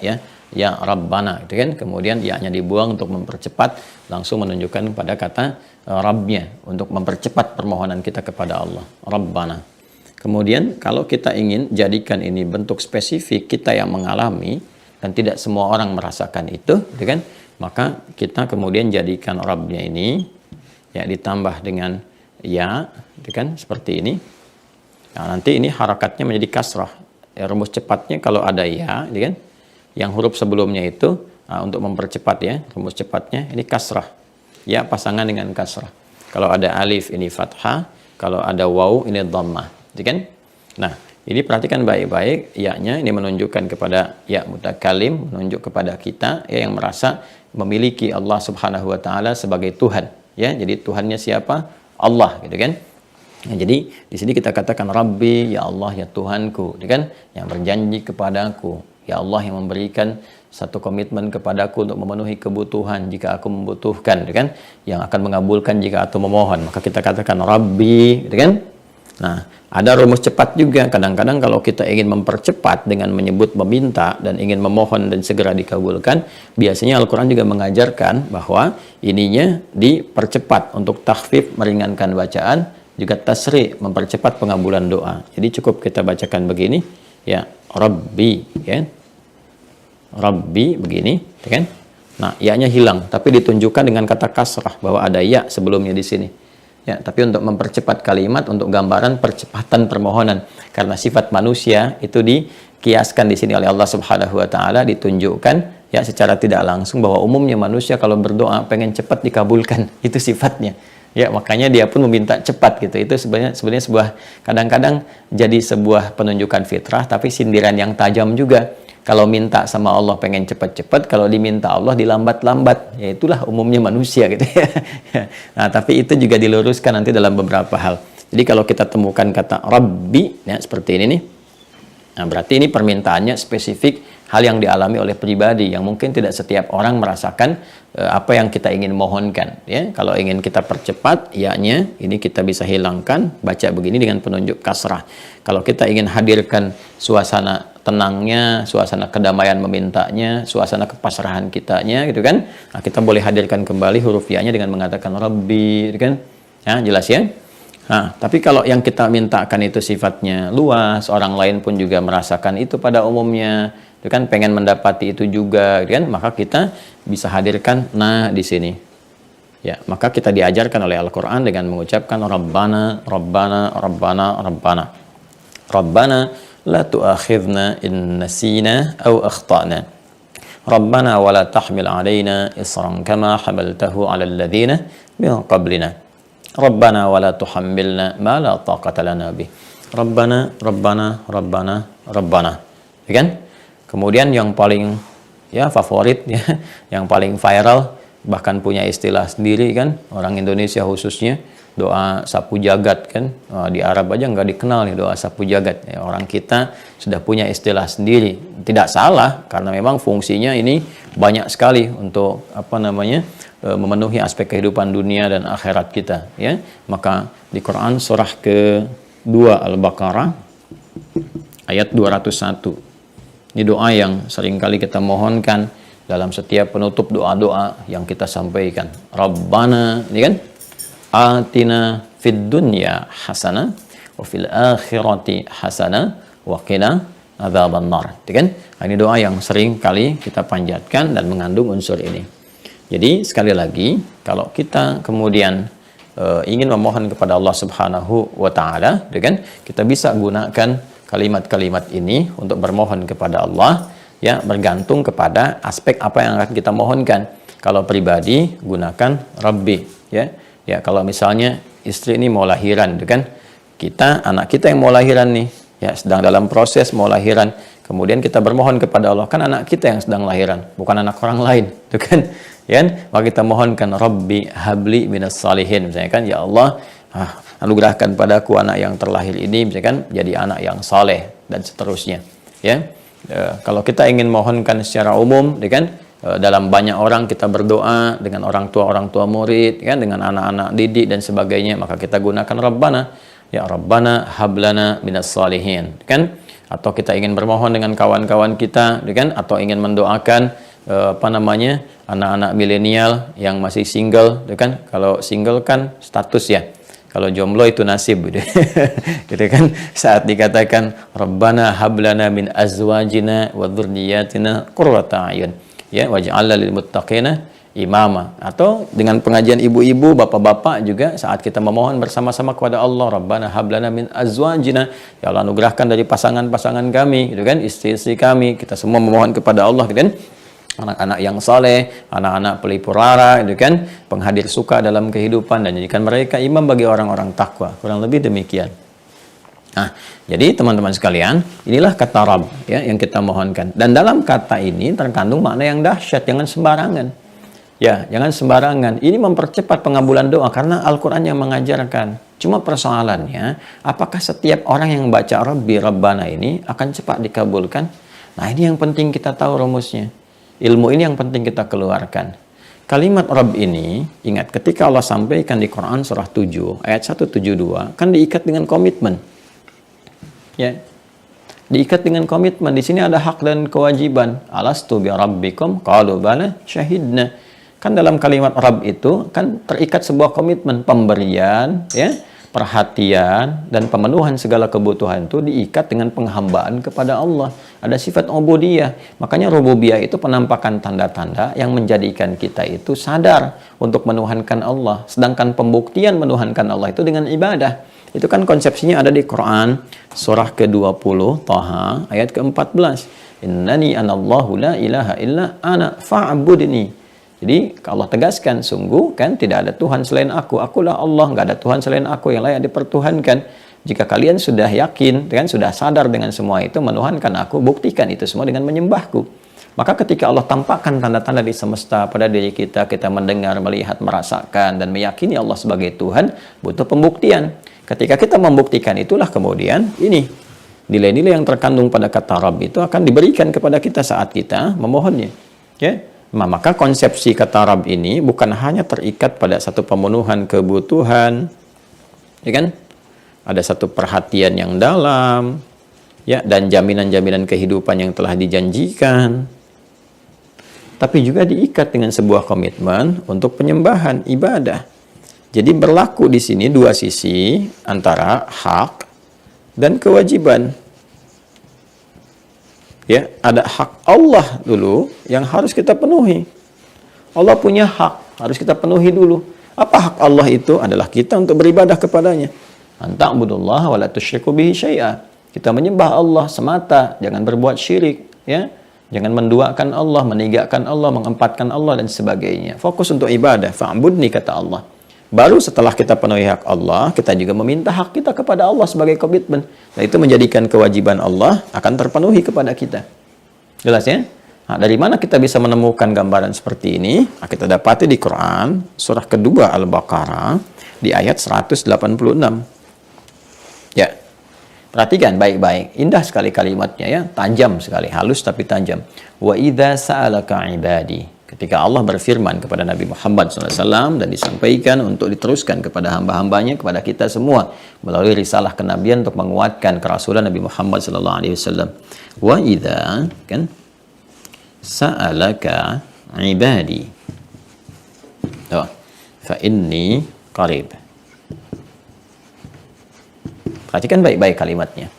ya Rabbana, itu kan? Kemudian ya-nya dibuang untuk mempercepat, langsung menunjukkan pada kata Rabbnya untuk mempercepat permohonan kita kepada Allah. Rabbana. Kemudian kalau kita ingin jadikan ini bentuk spesifik kita yang mengalami dan tidak semua orang merasakan itu, kan? Maka kita kemudian jadikan Rabbnya ini ya ditambah dengan ya, kan? Seperti ini. Nah, nanti ini harakatnya menjadi kasrah. Ya, rumus cepatnya kalau ada ya, kan? Yang huruf sebelumnya itu untuk mempercepat ya, rumus cepatnya ini kasrah. Ya pasangan dengan kasrah. Kalau ada alif ini fathah, kalau ada waw ini dhammah. Kan? Nah, ini perhatikan baik-baik, ya-nya ini menunjukkan kepada ya mutakalim, menunjuk kepada kita ya yang merasa memiliki Allah Subhanahu wa taala sebagai Tuhan, ya. Jadi Tuhannya siapa? Allah, gitu kan? Nah, jadi di sini kita katakan Rabbi, ya Allah, ya Tuhanku, gitu kan? Yang berjanji kepadaku, ya Allah yang memberikan satu komitmen kepadaku untuk memenuhi kebutuhan jika aku membutuhkan, gitu kan? Yang akan mengabulkan jika aku memohon. Maka kita katakan Rabbi, gitu kan? Nah, ada rumus cepat juga. Kadang-kadang kalau kita ingin mempercepat dengan menyebut meminta dan ingin memohon dan segera dikabulkan, biasanya Al-Quran juga mengajarkan bahwa ininya dipercepat untuk takhfif, meringankan bacaan, juga tasri, mempercepat pengabulan doa. Jadi cukup kita bacakan begini, ya, Rabbi, ya, Rabbi begini, ya kan? Nah, ya-nya hilang, tapi ditunjukkan dengan kata kasrah bahwa ada ya sebelumnya di sini. Ya, tapi untuk mempercepat kalimat, untuk gambaran percepatan permohonan, karena sifat manusia itu dikiaskan di sini oleh Allah Subhanahu wa taala, ditunjukkan ya secara tidak langsung bahwa umumnya manusia kalau berdoa pengen cepat dikabulkan, itu sifatnya. Ya, makanya dia pun meminta cepat gitu. Itu sebenarnya sebuah, kadang-kadang jadi sebuah penunjukan fitrah, tapi sindiran yang tajam juga. Kalau minta sama Allah pengen cepat-cepat, kalau diminta Allah dilambat-lambat. Ya itulah umumnya manusia gitu ya. Nah, tapi itu juga diluruskan nanti dalam beberapa hal. Jadi kalau kita temukan kata Rabbi, ya seperti ini nih. Nah, berarti ini permintaannya spesifik hal yang dialami oleh pribadi yang mungkin tidak setiap orang merasakan apa yang kita ingin mohonkan. Ya, kalau ingin kita percepat, ya-nya ini kita bisa hilangkan, baca begini dengan penunjuk kasrah. Kalau kita ingin hadirkan suasana tenangnya, suasana kedamaian memintanya, suasana kepasrahan kitanya gitu kan. Nah, kita boleh hadirkan kembali huruf ya-nya dengan mengatakan Rabbi gitu kan. Ya, jelas ya? Nah, tapi kalau yang kita mintakan itu sifatnya luas, orang lain pun juga merasakan itu pada umumnya, itu kan pengen mendapati itu juga gitu kan, maka kita bisa hadirkan nah di sini. Ya, maka kita diajarkan oleh Al-Qur'an dengan mengucapkan Rabbana, Rabbana, Rabbana, Rabbana. Rabbana la tu'akhidna in nasina aw akhtana. Rabbana wa la tahmil 'alaina isran kama hamaltahu 'alal ladzina min qablina. Rabbana wa la tuhammilna ma la taqata lana bih. Rabbana, Rabbana, Rabbana, Rabbana. Ya kan? Kemudian yang paling ya favorit ya, yang paling viral, bahkan punya istilah sendiri kan, orang Indonesia khususnya, doa sapu jagat kan. Di Arab aja nggak dikenal nih doa sapu jagat. Ya, orang kita sudah punya istilah sendiri. Tidak salah, karena memang fungsinya ini banyak sekali untuk apa namanya, memenuhi aspek kehidupan dunia dan akhirat kita. Ya, maka di Quran surah ke-2 Al-Baqarah ayat 201. Ini doa yang seringkali kita mohonkan dalam setiap penutup doa-doa yang kita sampaikan. Rabbana, ini kan? Atina fid dunya hasanah wa fil akhirati hasanah wa qina adzabannar. Itu kan? Ini doa yang sering kali kita panjatkan dan mengandung unsur ini. Jadi sekali lagi, kalau kita kemudian ingin memohon kepada Allah Subhanahu wa taala, kan? Kita bisa gunakan kalimat-kalimat ini untuk bermohon kepada Allah, ya, bergantung kepada aspek apa yang akan kita mohonkan. Kalau pribadi gunakan Rabbi, ya. Ya, kalau misalnya istri ini mau lahiran, kan? Anak kita yang mau lahiran nih, ya, sedang dalam proses mau lahiran. Kemudian kita bermohon kepada Allah, kan anak kita yang sedang lahiran, bukan anak orang lain, kan? Ya, maka kita mohonkan Rabbi habli minas salihin, misalnya kan, ya Allah, anugerahkan padaku anak yang terlahir ini, misalkan jadi anak yang saleh dan seterusnya. Ya, kalau kita ingin mohonkan secara umum, kan, dalam banyak orang kita berdoa dengan orang tua murid, kan, dengan anak-anak didik dan sebagainya, maka kita gunakan Rabbana, ya Rabbana hablana minas salihin, kan? Atau kita ingin bermohon dengan kawan-kawan kita, kan, atau ingin mendoakan apa namanya, anak-anak milenial yang masih single, kan? Kalau single kan status ya, kalau jomblo itu nasib gitu. Gitu kan, saat dikatakan Rabbana hablana min azwajina wa dzurriyyatina qurrata a'yun, ya waj'alna lil muttaqina imama. Atau dengan pengajian ibu-ibu, bapak-bapak juga, saat kita memohon bersama-sama kepada Allah, Rabbana hablana min azwajina, ya Allah anugerahkan dari pasangan-pasangan kami, gitu kan, istri-istri kami, kita semua memohon kepada Allah, gitu kan, anak-anak yang saleh, anak-anak pelipurara, itu kan, penghadir suka dalam kehidupan, dan jadikan mereka imam bagi orang-orang takwa. Kurang lebih demikian. Nah, jadi teman-teman sekalian, inilah kata Rabb, ya, yang kita mohonkan. Dan dalam kata ini terkandung makna yang dahsyat, jangan sembarangan. Ya, jangan sembarangan. Ini mempercepat pengabulan doa karena Al-Quran yang mengajarkan. Cuma persoalannya, apakah setiap orang yang baca Rabbi Rabbana ini akan cepat dikabulkan? Nah, ini yang penting kita tahu rumusnya. Ilmu ini yang penting kita keluarkan. Kalimat Rabb ini, ingat ketika Allah sampaikan di Quran surah 7 ayat 172 kan diikat dengan komitmen. Ya. Diikat dengan komitmen. Di sini ada hak dan kewajiban. Alastu bi rabbikum qalu bala syahidna. Kan dalam kalimat Rabb itu kan terikat sebuah komitmen pemberian, ya, perhatian dan pemenuhan segala kebutuhan itu diikat dengan penghambaan kepada Allah. Ada sifat ubudiyah. Makanya rububiyah itu penampakan tanda-tanda yang menjadikan kita itu sadar untuk menuhankan Allah. Sedangkan pembuktian menuhankan Allah itu dengan ibadah. Itu kan konsepsinya ada di Quran surah ke-20 Taha ayat ke-14. Innani anallahu la ilaha illa ana fa'budni. Jadi Allah tegaskan, sungguh kan tidak ada Tuhan selain aku. Akulah Allah, nggak ada Tuhan selain aku yang layak dipertuhankan. Jika kalian sudah yakin, kan sudah sadar dengan semua itu, menuhankan aku, buktikan itu semua dengan menyembahku. Maka ketika Allah tampakkan tanda-tanda di semesta pada diri kita, kita mendengar, melihat, merasakan, dan meyakini Allah sebagai Tuhan, butuh pembuktian. Ketika kita membuktikan itulah kemudian ini, nilai-nilai yang terkandung pada kata Rabb itu akan diberikan kepada kita saat kita memohonnya. Ya. Nah, maka konsepsi kata Rabb ini bukan hanya terikat pada satu pemenuhan kebutuhan, ya kan? Ada satu perhatian yang dalam, ya, dan jaminan-jaminan kehidupan yang telah dijanjikan. Tapi juga diikat dengan sebuah komitmen untuk penyembahan, ibadah. Jadi berlaku di sini dua sisi antara hak dan kewajiban. Ya, ada hak Allah dulu yang harus kita penuhi. Allah punya hak, harus kita penuhi dulu. Apa hak Allah itu? Adalah kita untuk beribadah kepadanya. Anta'budullaha wa la tusyriku bihi syai'a. Kita menyembah Allah semata, jangan berbuat syirik, ya. Jangan menduakan Allah, meninggalkan Allah, mengempatkan Allah dan sebagainya. Fokus untuk ibadah. Fa'budni kata Allah. Baru setelah kita penuhi hak Allah, kita juga meminta hak kita kepada Allah sebagai komitmen. Dan itu menjadikan kewajiban Allah akan terpenuhi kepada kita. Jelas ya? Nah, dari mana kita bisa menemukan gambaran seperti ini? Nah, kita dapati di Quran, surah kedua Al-Baqarah, di ayat 186. Ya, perhatikan baik-baik. Indah sekali kalimatnya ya, tajam sekali, halus tapi tajam. Wa idza sa'alaka ibadi. Ketika Allah berfirman kepada Nabi Muhammad SAW dan disampaikan untuk diteruskan kepada hamba-hambanya, kepada kita semua melalui risalah kenabian untuk menguatkan kerasulan Nabi Muhammad SAW. Wa idza kan sa'alaka ibadi. Oh, fa inni qarib. Perhatikan baik-baik kalimatnya.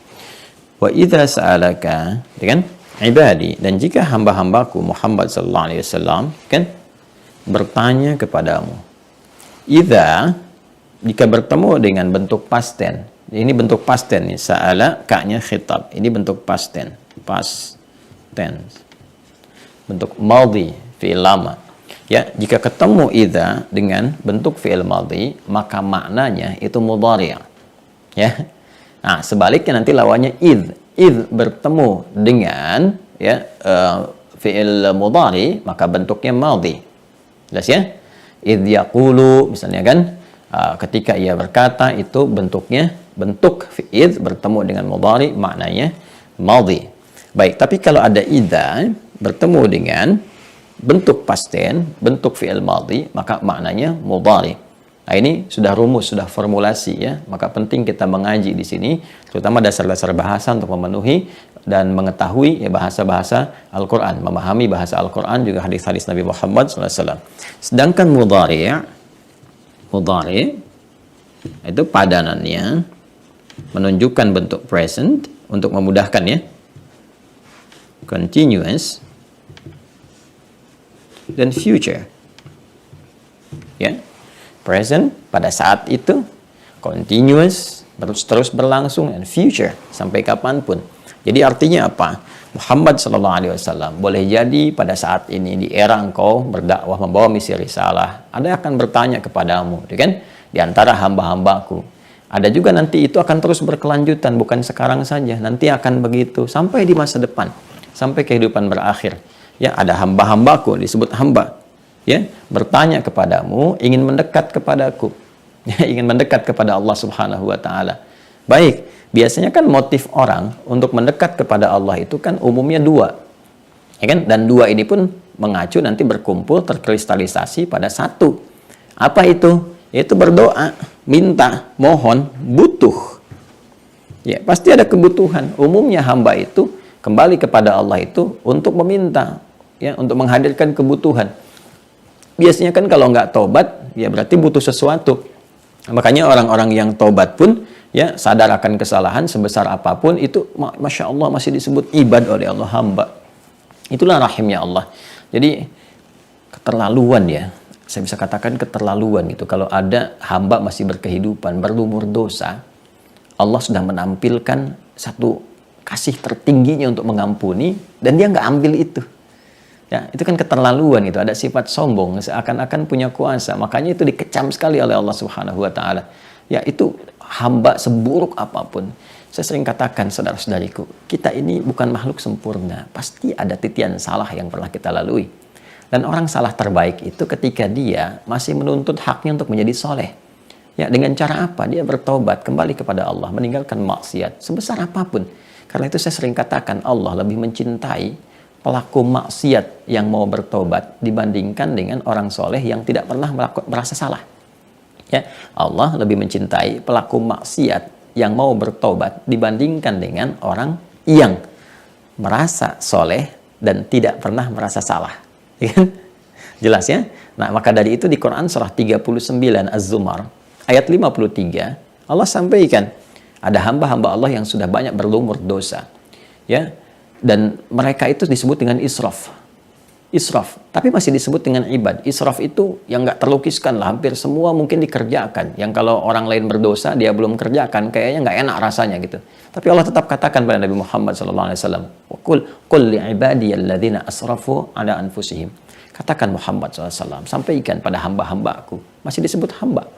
Wa idza sa'alaka, kan? Ibadi, dan jika hamba-hambaku Muhammad sallallahu alaihi wasallam kan bertanya kepadamu. Idza, jika bertemu dengan bentuk past tense. Ini bentuk past tense nih, sa'ala ka-nya khitab. Ini bentuk past tense. Past tense. Bentuk madhi, fi'il lama. Ya, jika ketemu idza dengan bentuk fi'il madhi, maka maknanya itu mudhari'. Ya. Nah, sebaliknya nanti lawannya id. Id bertemu dengan ya fi'il mudhari, maka bentuknya madhi. Jelas ya? Id yaqulu misalnya kan, ketika ia berkata itu bentuknya bentuk fi'il bertemu dengan mudhari, maknanya madhi. Baik, tapi kalau ada idza bertemu dengan bentuk past tense, bentuk fi'il madhi, maka maknanya mudhari. Nah, ini sudah rumus, sudah formulasi ya. Maka penting kita mengaji di sini, terutama dasar-dasar bahasa untuk memenuhi dan mengetahui ya bahasa-bahasa Al-Quran, memahami bahasa Al-Quran juga hadis-hadis Nabi Muhammad SAW. Sedangkan mudhari itu padanannya menunjukkan bentuk present untuk memudahkan ya, continuous dan future ya. Present pada saat itu, continuous terus berlangsung, dan future sampai kapanpun. Jadi artinya apa? Muhammad SAW boleh jadi pada saat ini di era engkau berdakwah membawa misi risalah, ada akan bertanya kepadamu, kan? Di antara hamba-hambaku. Ada juga nanti itu akan terus berkelanjutan, bukan sekarang saja, nanti akan begitu sampai di masa depan, sampai kehidupan berakhir. Ya, ada hamba-hambaku, disebut hamba. Ya, bertanya kepadamu, ingin mendekat kepadaku, ya, ingin mendekat kepada Allah Subhanahu wa Ta'ala. Baik, biasanya kan motif orang untuk mendekat kepada Allah itu kan umumnya dua, ya kan? Dan dua ini pun mengacu nanti berkumpul terkristalisasi pada satu. Apa itu? Yaitu berdoa, minta, mohon, butuh. Ya, pasti ada kebutuhan. Umumnya hamba itu kembali kepada Allah itu untuk meminta, ya, untuk menghadirkan kebutuhan. Biasanya kan kalau nggak tobat, ya berarti butuh sesuatu. Makanya orang-orang yang tobat pun, ya, sadar akan kesalahan sebesar apapun itu, masya Allah masih disebut ibad oleh Allah, hamba. Itulah rahimnya Allah. Jadi keterlaluan, ya, saya bisa katakan keterlaluan gitu. Kalau ada hamba masih berkehidupan, berlumur dosa, Allah sudah menampilkan satu kasih tertingginya untuk mengampuni, dan dia nggak ambil itu. Ya, itu kan keterlaluan itu, ada sifat sombong, seakan-akan punya kuasa. Makanya itu dikecam sekali oleh Allah Subhanahu wa taala. Ya, itu hamba seburuk apapun. Saya sering katakan, saudara-saudariku, kita ini bukan makhluk sempurna. Pasti ada titian salah yang pernah kita lalui. Dan orang salah terbaik itu ketika dia masih menuntut haknya untuk menjadi soleh. Ya, dengan cara apa? Dia bertobat, kembali kepada Allah, meninggalkan maksiat sebesar apapun. Karena itu saya sering katakan, Allah lebih mencintai pelaku maksiat yang mau bertobat dibandingkan dengan orang soleh yang tidak pernah merasa salah. Ya, Allah lebih mencintai pelaku maksiat yang mau bertobat dibandingkan dengan orang yang merasa soleh dan tidak pernah merasa salah. Ya, jelas ya? Nah, maka dari itu di Quran surah 39 Az-Zumar ayat 53 Allah sampaikan ada hamba-hamba Allah yang sudah banyak berlumur dosa. Ya, dan mereka itu disebut dengan israf. Israf, tapi masih disebut dengan ibad. Israf itu yang nggak terlukiskan lah, hampir semua mungkin dikerjakan. Yang kalau orang lain berdosa, dia belum kerjakan, kayaknya nggak enak rasanya gitu. Tapi Allah tetap katakan pada Nabi Muhammad SAW, Qul li'ibadiyalladzina asrafu ala anfusihim. Katakan Muhammad SAW, sampaikan pada hamba-hambaku, masih disebut hamba.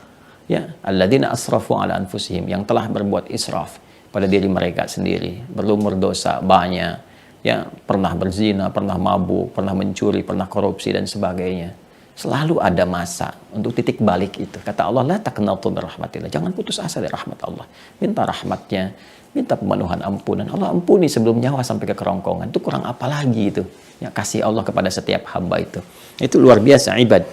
Ya, alladzina asrafu ala anfusihim, yang telah berbuat israf pada diri mereka sendiri, berlumur dosa banyak, ya, pernah berzina, pernah mabuk, pernah mencuri, pernah korupsi dan sebagainya. Selalu ada masa untuk titik balik itu. Kata Allah, la taqnatu min rahmatillah. Jangan putus asa dari rahmat Allah. Minta rahmatnya, minta pemenuhan ampunan. Allah ampuni sebelum nyawa sampai ke kerongkongan. Itu kurang apa lagi itu? Ya, kasih Allah kepada setiap hamba itu. Itu luar biasa ibad.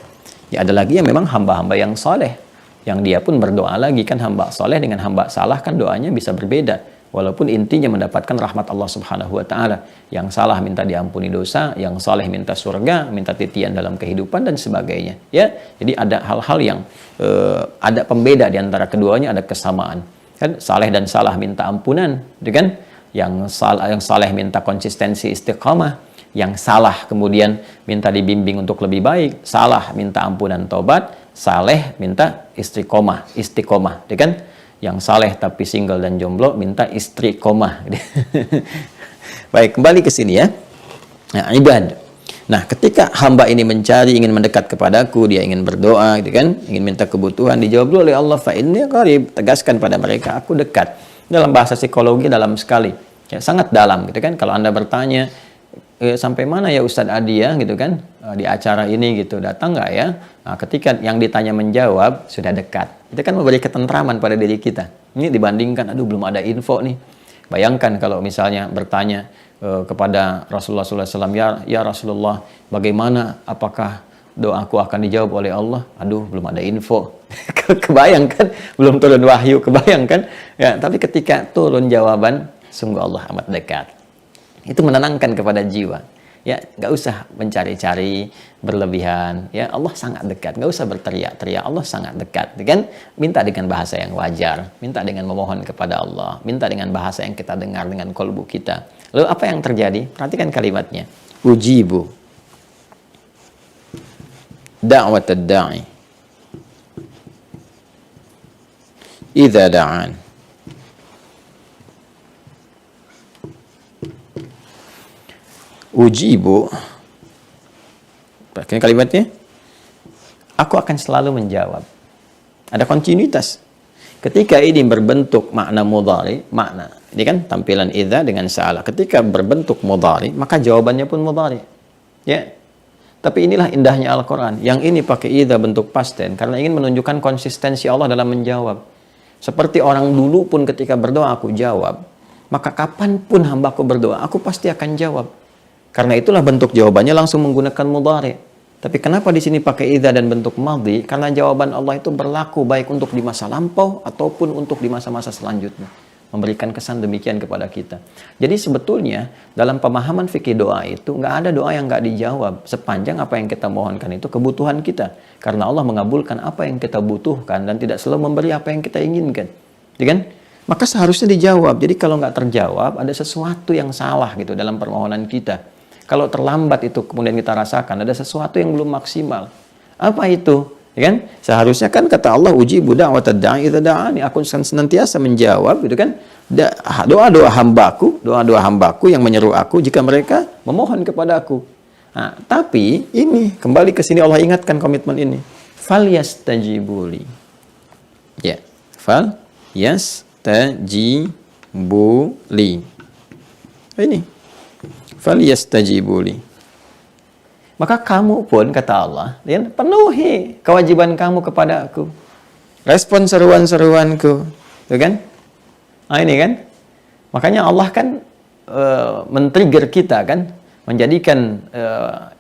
Ya, ada lagi yang memang hamba-hamba yang soleh, yang dia pun berdoa lagi. Kan hamba soleh dengan hamba salah kan doanya bisa berbeda, walaupun intinya mendapatkan rahmat Allah Subhanahu wa taala. Yang salah minta diampuni dosa, yang soleh minta surga, minta titian dalam kehidupan dan sebagainya. Ya, jadi ada hal-hal yang ada pembeda di antara keduanya, ada kesamaan. Kan saleh dan salah minta ampunan, gitu kan? Yang saleh minta konsistensi istiqamah, yang salah kemudian minta dibimbing untuk lebih baik, salah minta ampunan tobat, saleh minta istiqomah, ya kan? Yang saleh tapi single dan jomblo minta istri koma. Baik, kembali ke sini ya. Nah, ibad. Nah, ketika hamba ini mencari, ingin mendekat kepadaku, dia ingin berdoa, gitu kan? Ingin minta kebutuhan, dijawab oleh Allah, fa inni qarib, tegaskan pada mereka, aku dekat. Dalam bahasa psikologi dalam sekali. Ya, sangat dalam, gitu kan? Kalau Anda bertanya, sampai mana ya Ustadz Adi ya, gitu kan, di acara ini gitu, datang nggak ya? Nah, ketika yang ditanya menjawab, sudah dekat. Itu kan memberi ketentraman pada diri kita. Ini dibandingkan, aduh belum ada info nih. Bayangkan kalau misalnya bertanya kepada Rasulullah SAW, ya Rasulullah, bagaimana, apakah doaku akan dijawab oleh Allah? Aduh, belum ada info. Kebayangkan, belum turun wahyu, kebayangkan. Ya, tapi ketika turun jawaban, sungguh Allah amat dekat. Itu menenangkan kepada jiwa. Ya, nggak usah mencari-cari berlebihan. Ya, Allah sangat dekat. Nggak usah berteriak-teriak. Allah sangat dekat. Kan? Minta dengan bahasa yang wajar. Minta dengan memohon kepada Allah. Minta dengan bahasa yang kita dengar dengan kolbu kita. Lalu apa yang terjadi? Perhatikan kalimatnya. Ujibu da'watad da'i idza da'an. Ujibu, perhatikan kalimatnya, aku akan selalu menjawab. Ada kontinuitas. Ketika ini berbentuk makna mudhari, makna ini kan tampilan idza dengan sa'ala. Ketika berbentuk mudhari, maka jawabannya pun mudhari. Ya. Tapi inilah indahnya Al-Quran. Yang ini pakai idza bentuk past tense karena ingin menunjukkan konsistensi Allah dalam menjawab. Seperti orang dulu pun ketika berdoa aku jawab, maka kapanpun hambaku berdoa, aku pasti akan jawab. Karena itulah bentuk jawabannya langsung menggunakan mudhari'. Tapi kenapa di sini pakai idza dan bentuk madhi? Karena jawaban Allah itu berlaku baik untuk di masa lampau ataupun untuk di masa-masa selanjutnya. Memberikan kesan demikian kepada kita. Jadi sebetulnya dalam pemahaman fikih doa itu nggak ada doa yang nggak dijawab sepanjang apa yang kita mohonkan itu kebutuhan kita. Karena Allah mengabulkan apa yang kita butuhkan dan tidak selalu memberi apa yang kita inginkan. Ya kan? Maka seharusnya dijawab. Jadi kalau nggak terjawab ada sesuatu yang salah gitu dalam permohonan kita. Kalau terlambat itu kemudian kita rasakan ada sesuatu yang belum maksimal. Apa itu? Ya kan? Seharusnya kan kata Allah, ujibu da'watad da'i idza da'ani, aku senantiasa menjawab gitu kan doa-doa hambaku yang menyeru aku jika mereka memohon kepadaku. Nah, tapi ini kembali ke sini Allah ingatkan komitmen ini. Fal yastajibuli. Ya, fal yastajibuli. Ini fal yastajibuli. Maka kamu pun, kata Allah, penuhi kewajiban kamu kepada aku. Respon seruan-seruanku. Tuh kan? Nah ini kan? Makanya Allah kan men-trigger kita kan? Menjadikan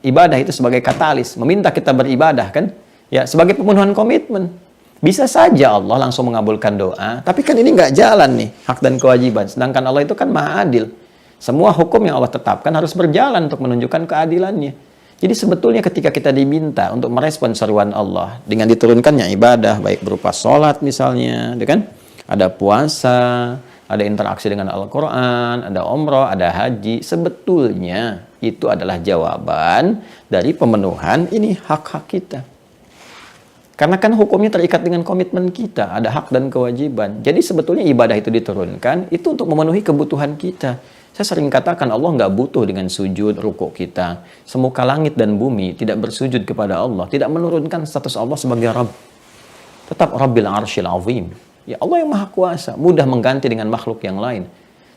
ibadah itu sebagai katalis. Meminta kita beribadah kan? Ya, sebagai pemenuhan komitmen. Bisa saja Allah langsung mengabulkan doa. Tapi kan ini nggak jalan nih, hak dan kewajiban. Sedangkan Allah itu kan maha adil. Semua hukum yang Allah tetapkan harus berjalan untuk menunjukkan keadilannya. Jadi sebetulnya ketika kita diminta untuk merespon seruan Allah dengan diturunkannya ibadah, baik berupa sholat misalnya, kan? Ada puasa, ada interaksi dengan Al-Quran, ada umrah, ada haji, sebetulnya itu adalah jawaban dari pemenuhan ini hak-hak kita. Karena kan hukumnya terikat dengan komitmen kita, ada hak dan kewajiban. Jadi sebetulnya ibadah itu diturunkan, itu untuk memenuhi kebutuhan kita. Saya sering katakan Allah nggak butuh dengan sujud, rukuk kita. Semuka langit dan bumi tidak bersujud kepada Allah. Tidak menurunkan status Allah sebagai Rabb. Tetap Rabbil Arsyil Azim. Ya Allah yang Maha Kuasa. Mudah mengganti dengan makhluk yang lain.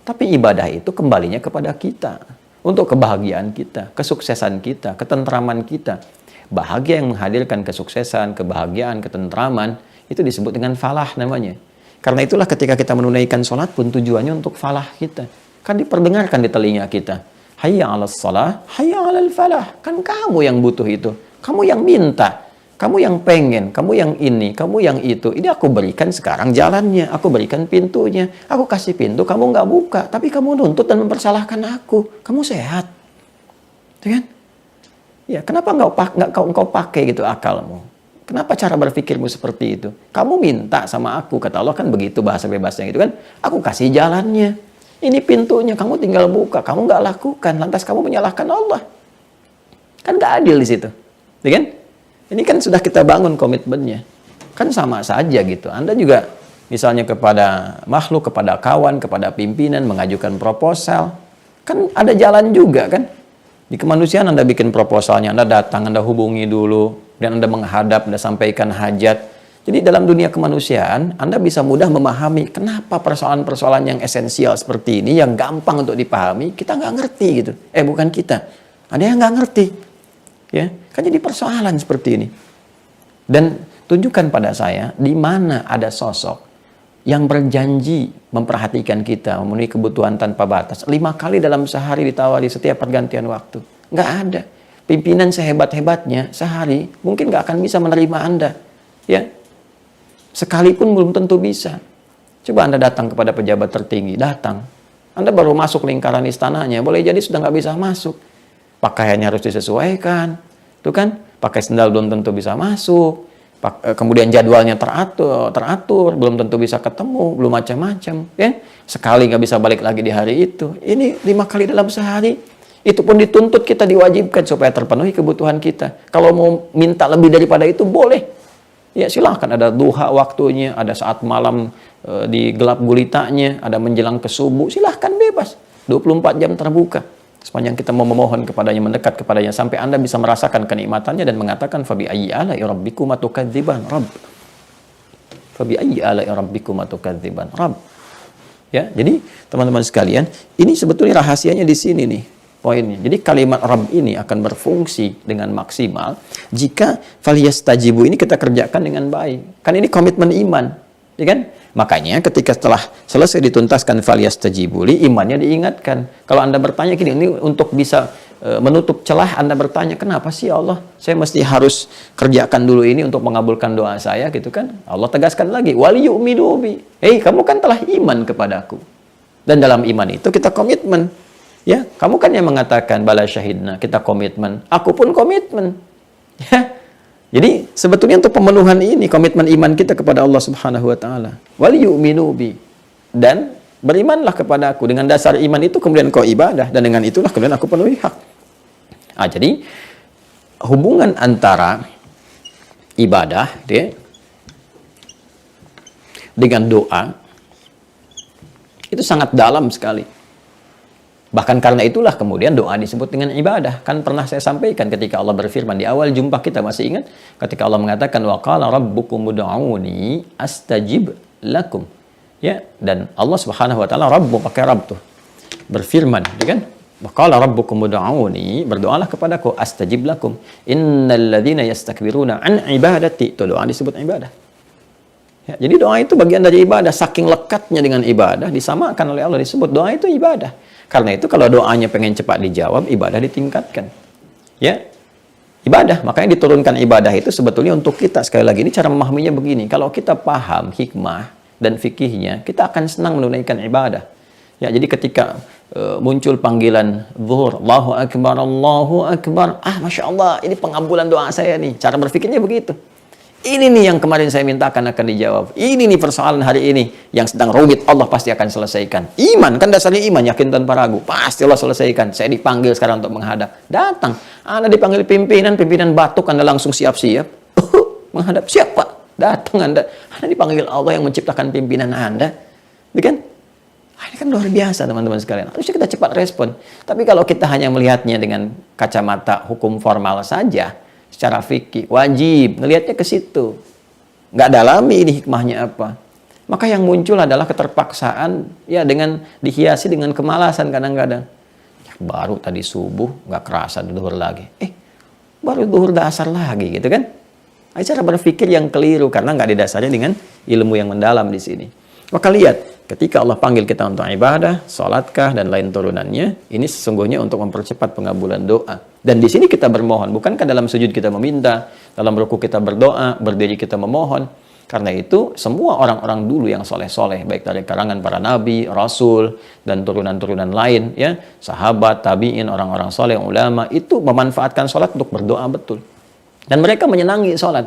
Tapi ibadah itu kembalinya kepada kita. Untuk kebahagiaan kita, kesuksesan kita, ketentraman kita. Bahagia yang menghadirkan kesuksesan, kebahagiaan, ketentraman. Itu disebut dengan falah namanya. Karena itulah ketika kita menunaikan sholat pun tujuannya untuk falah kita. Kan diperdengarkan di telinga kita. Hayya 'alas shalah, hayya 'alal falah. Kan kamu yang butuh itu. Kamu yang minta. Kamu yang pengen. Kamu yang ini. Kamu yang itu. Ini aku berikan sekarang jalannya. Aku berikan pintunya. Aku kasih pintu, kamu nggak buka. Tapi kamu nuntut dan mempersalahkan aku. Kamu sehat. Itu kan? Ya, kenapa engkau pakai gitu akalmu? Kenapa cara berpikirmu seperti itu? Kamu minta sama aku. Kata Allah kan begitu bahasa bebasnya gitu kan. Aku kasih jalannya. Ini pintunya, kamu tinggal buka, kamu nggak lakukan, lantas kamu menyalahkan Allah. Kan nggak adil di situ, ya kan? Ini kan sudah kita bangun komitmennya, kan sama saja gitu. Anda juga misalnya kepada makhluk, kepada kawan, kepada pimpinan mengajukan proposal, kan ada jalan juga kan? Di kemanusiaan Anda bikin proposalnya, Anda datang, Anda hubungi dulu, dan Anda menghadap, Anda sampaikan hajat. Jadi dalam dunia kemanusiaan, Anda bisa mudah memahami kenapa persoalan-persoalan yang esensial seperti ini, yang gampang untuk dipahami, kita nggak ngerti gitu. Bukan kita. Ada yang nggak ngerti. Ya, kan jadi persoalan seperti ini. Dan tunjukkan pada saya, di mana ada sosok yang berjanji memperhatikan kita, memenuhi kebutuhan tanpa batas. 5 kali dalam sehari ditawari setiap pergantian waktu. Nggak ada. Pimpinan sehebat-hebatnya, sehari mungkin nggak akan bisa menerima Anda. Ya, sekalipun belum tentu bisa. Coba Anda datang kepada pejabat tertinggi, datang. Anda baru masuk lingkaran istananya, boleh jadi sudah nggak bisa masuk. Pakaiannya harus disesuaikan, tuh kan? Pakai sendal belum tentu bisa masuk. Kemudian jadwalnya teratur, belum tentu bisa ketemu, belum macam-macam. Ya? Sekali nggak bisa balik lagi di hari itu. Ini 5 kali dalam sehari. Itu pun dituntut kita, diwajibkan supaya terpenuhi kebutuhan kita. Kalau mau minta lebih daripada itu, boleh. Ya silahkan, ada duha waktunya, ada saat malam di gelap gulitanya, ada menjelang ke subuh, silahkan bebas. 24 jam terbuka. Sepanjang kita mau memohon kepadanya, mendekat kepadanya, sampai Anda bisa merasakan kenikmatannya dan mengatakan, Fabi ayyi ala'i rabbikuma tukadziban Rabb. Fabi ayyi ala'i rabbikuma tukadziban Rabb. Ya, jadi teman-teman sekalian, ini sebetulnya rahasianya di sini nih. Poinnya. Jadi kalimat Rabb ini akan berfungsi dengan maksimal jika falyastajibu ini kita kerjakan dengan baik. Kan ini komitmen iman, ya kan? Makanya ketika setelah selesai dituntaskan falyastajibu, imannya diingatkan. Kalau Anda bertanya gini, ini untuk bisa menutup celah Anda bertanya, kenapa sih ya Allah saya mesti harus kerjakan dulu ini untuk mengabulkan doa saya gitu kan? Allah tegaskan lagi, wal yu'minu bi. Hei, kamu kan telah iman kepadaku. Dan dalam iman itu kita komitmen. Ya, kamu kan yang mengatakan bala syahidna, kita komitmen. Aku pun komitmen. Ya. Jadi sebetulnya untuk pemenuhan ini komitmen iman kita kepada Allah Subhanahu wa taala. Wal yu'minu bi. Dan berimanlah kepada aku. Dengan dasar iman itu kemudian kau ibadah, dan dengan itulah kemudian aku penuhi hak. Jadi hubungan antara ibadah dengan doa itu sangat dalam sekali. Bahkan karena itulah kemudian doa disebut dengan ibadah. Kan pernah saya sampaikan ketika Allah berfirman di awal jumpa kita, masih ingat? Ketika Allah mengatakan wa qala rabbukum ud'uni astajib lakum. Ya, dan Allah Subhanahu wa taala Rabbu pakai Rabb tuh. Berfirman, ya kan? Wa qala rabbukum ud'uni, berdoalah kepadaku astajib lakum. Innal ladzina yastakbiruna an ibadati, itu doa disebut ibadah. Ya, jadi doa itu bagian dari ibadah, saking lekatnya dengan ibadah disamakan oleh Allah, disebut doa itu ibadah. Karena itu kalau doanya pengen cepat dijawab, ibadah ditingkatkan. Ya. Ibadah, makanya diturunkan ibadah itu sebetulnya untuk kita. Sekali lagi ini cara memahaminya begini, kalau kita paham hikmah dan fikihnya, kita akan senang menunaikan ibadah. Ya, jadi ketika muncul panggilan zuhur, Allahu Akbar, Masya Allah, ini pengabulan doa saya nih. Cara berfikirnya begitu. Ini nih yang kemarin saya mintakan akan dijawab. Ini nih persoalan hari ini yang sedang rumit, Allah pasti akan selesaikan. Iman, kan dasarnya iman, yakin tanpa ragu. Pasti Allah selesaikan. Saya dipanggil sekarang untuk menghadap. Datang. Anda dipanggil pimpinan batuk, Anda langsung siap-siap. Menghadap siapa? Datang Anda dipanggil Allah yang menciptakan pimpinan Anda. Kan? Ini kan luar biasa teman-teman sekalian. Harusnya kita cepat respon. Tapi kalau kita hanya melihatnya dengan kacamata hukum formal saja, secara fikih, wajib ngelihatnya ke situ. Nggak dalami ini hikmahnya apa. Maka yang muncul adalah keterpaksaan, ya, dengan dihiasi dengan kemalasan kadang-kadang. Baru tadi subuh, nggak kerasa duhur lagi. Baru duhur dasar lagi gitu kan. Cara berpikir yang keliru karena nggak didasarnya dengan ilmu yang mendalam di sini. Maka lihat, ketika Allah panggil kita untuk ibadah, sholatkah dan lain turunannya, ini sesungguhnya untuk mempercepat pengabulan doa. Dan di sini kita bermohon, bukankah dalam sujud kita meminta, dalam ruku kita berdoa, berdiri kita memohon. Karena itu semua orang-orang dulu yang soleh-soleh, baik dari karangan para nabi, rasul, dan turunan-turunan lain, ya, sahabat, tabi'in, orang-orang soleh, ulama, itu memanfaatkan sholat untuk berdoa betul. Dan mereka menyenangi sholat,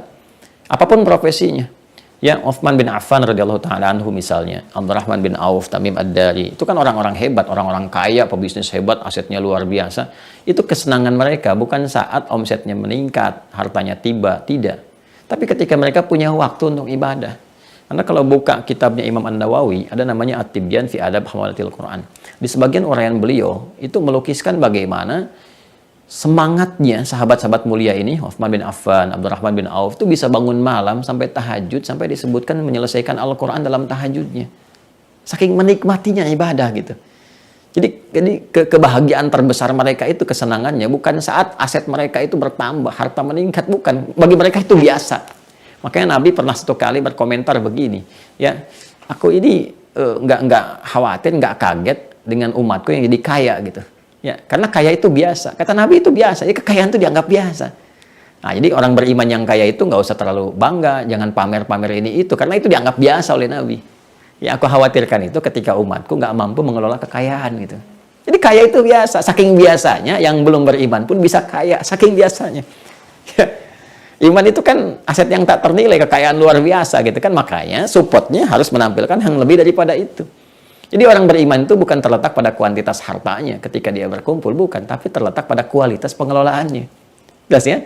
apapun profesinya. Ya, Uthman bin Affan radhiyallahu taala anhu misalnya, Abdurrahman bin Auf, Tamim Ad-Dari, itu kan orang-orang hebat, orang-orang kaya, pebisnis hebat, asetnya luar biasa. Itu kesenangan mereka bukan saat omsetnya meningkat, hartanya tiba, tidak. Tapi ketika mereka punya waktu untuk ibadah. Karena kalau buka kitabnya Imam An-Nawawi, ada namanya At-Tibyan fi Adab Hamalatil Quran. Di sebagian uraian beliau, itu melukiskan bagaimana semangatnya sahabat-sahabat mulia ini, Uthman bin Affan, Abdurrahman bin Auf, itu bisa bangun malam sampai tahajud, sampai disebutkan menyelesaikan Al-Quran dalam tahajudnya. Saking menikmatinya ibadah gitu. Jadi kebahagiaan terbesar mereka itu, kesenangannya, bukan saat aset mereka itu bertambah, harta meningkat, bukan. Bagi mereka itu biasa. Makanya Nabi pernah satu kali berkomentar begini, ya, aku ini nggak khawatir, nggak kaget dengan umatku yang jadi kaya gitu. Ya, karena kaya itu biasa. Kata Nabi itu biasa. Ya, kekayaan itu dianggap biasa. Nah, jadi orang beriman yang kaya itu nggak usah terlalu bangga, jangan pamer-pamer ini itu, karena itu dianggap biasa oleh Nabi. Ya, aku khawatirkan itu ketika umatku nggak mampu mengelola kekayaan gitu. Jadi kaya itu biasa. Saking biasanya, yang belum beriman pun bisa kaya. Saking biasanya. Ya, iman itu kan aset yang tak ternilai, kekayaan luar biasa gitu kan. Makanya supportnya harus menampilkan yang lebih daripada itu. Jadi orang beriman itu bukan terletak pada kuantitas hartanya ketika dia berkumpul, bukan, tapi terletak pada kualitas pengelolaannya. Jelas ya?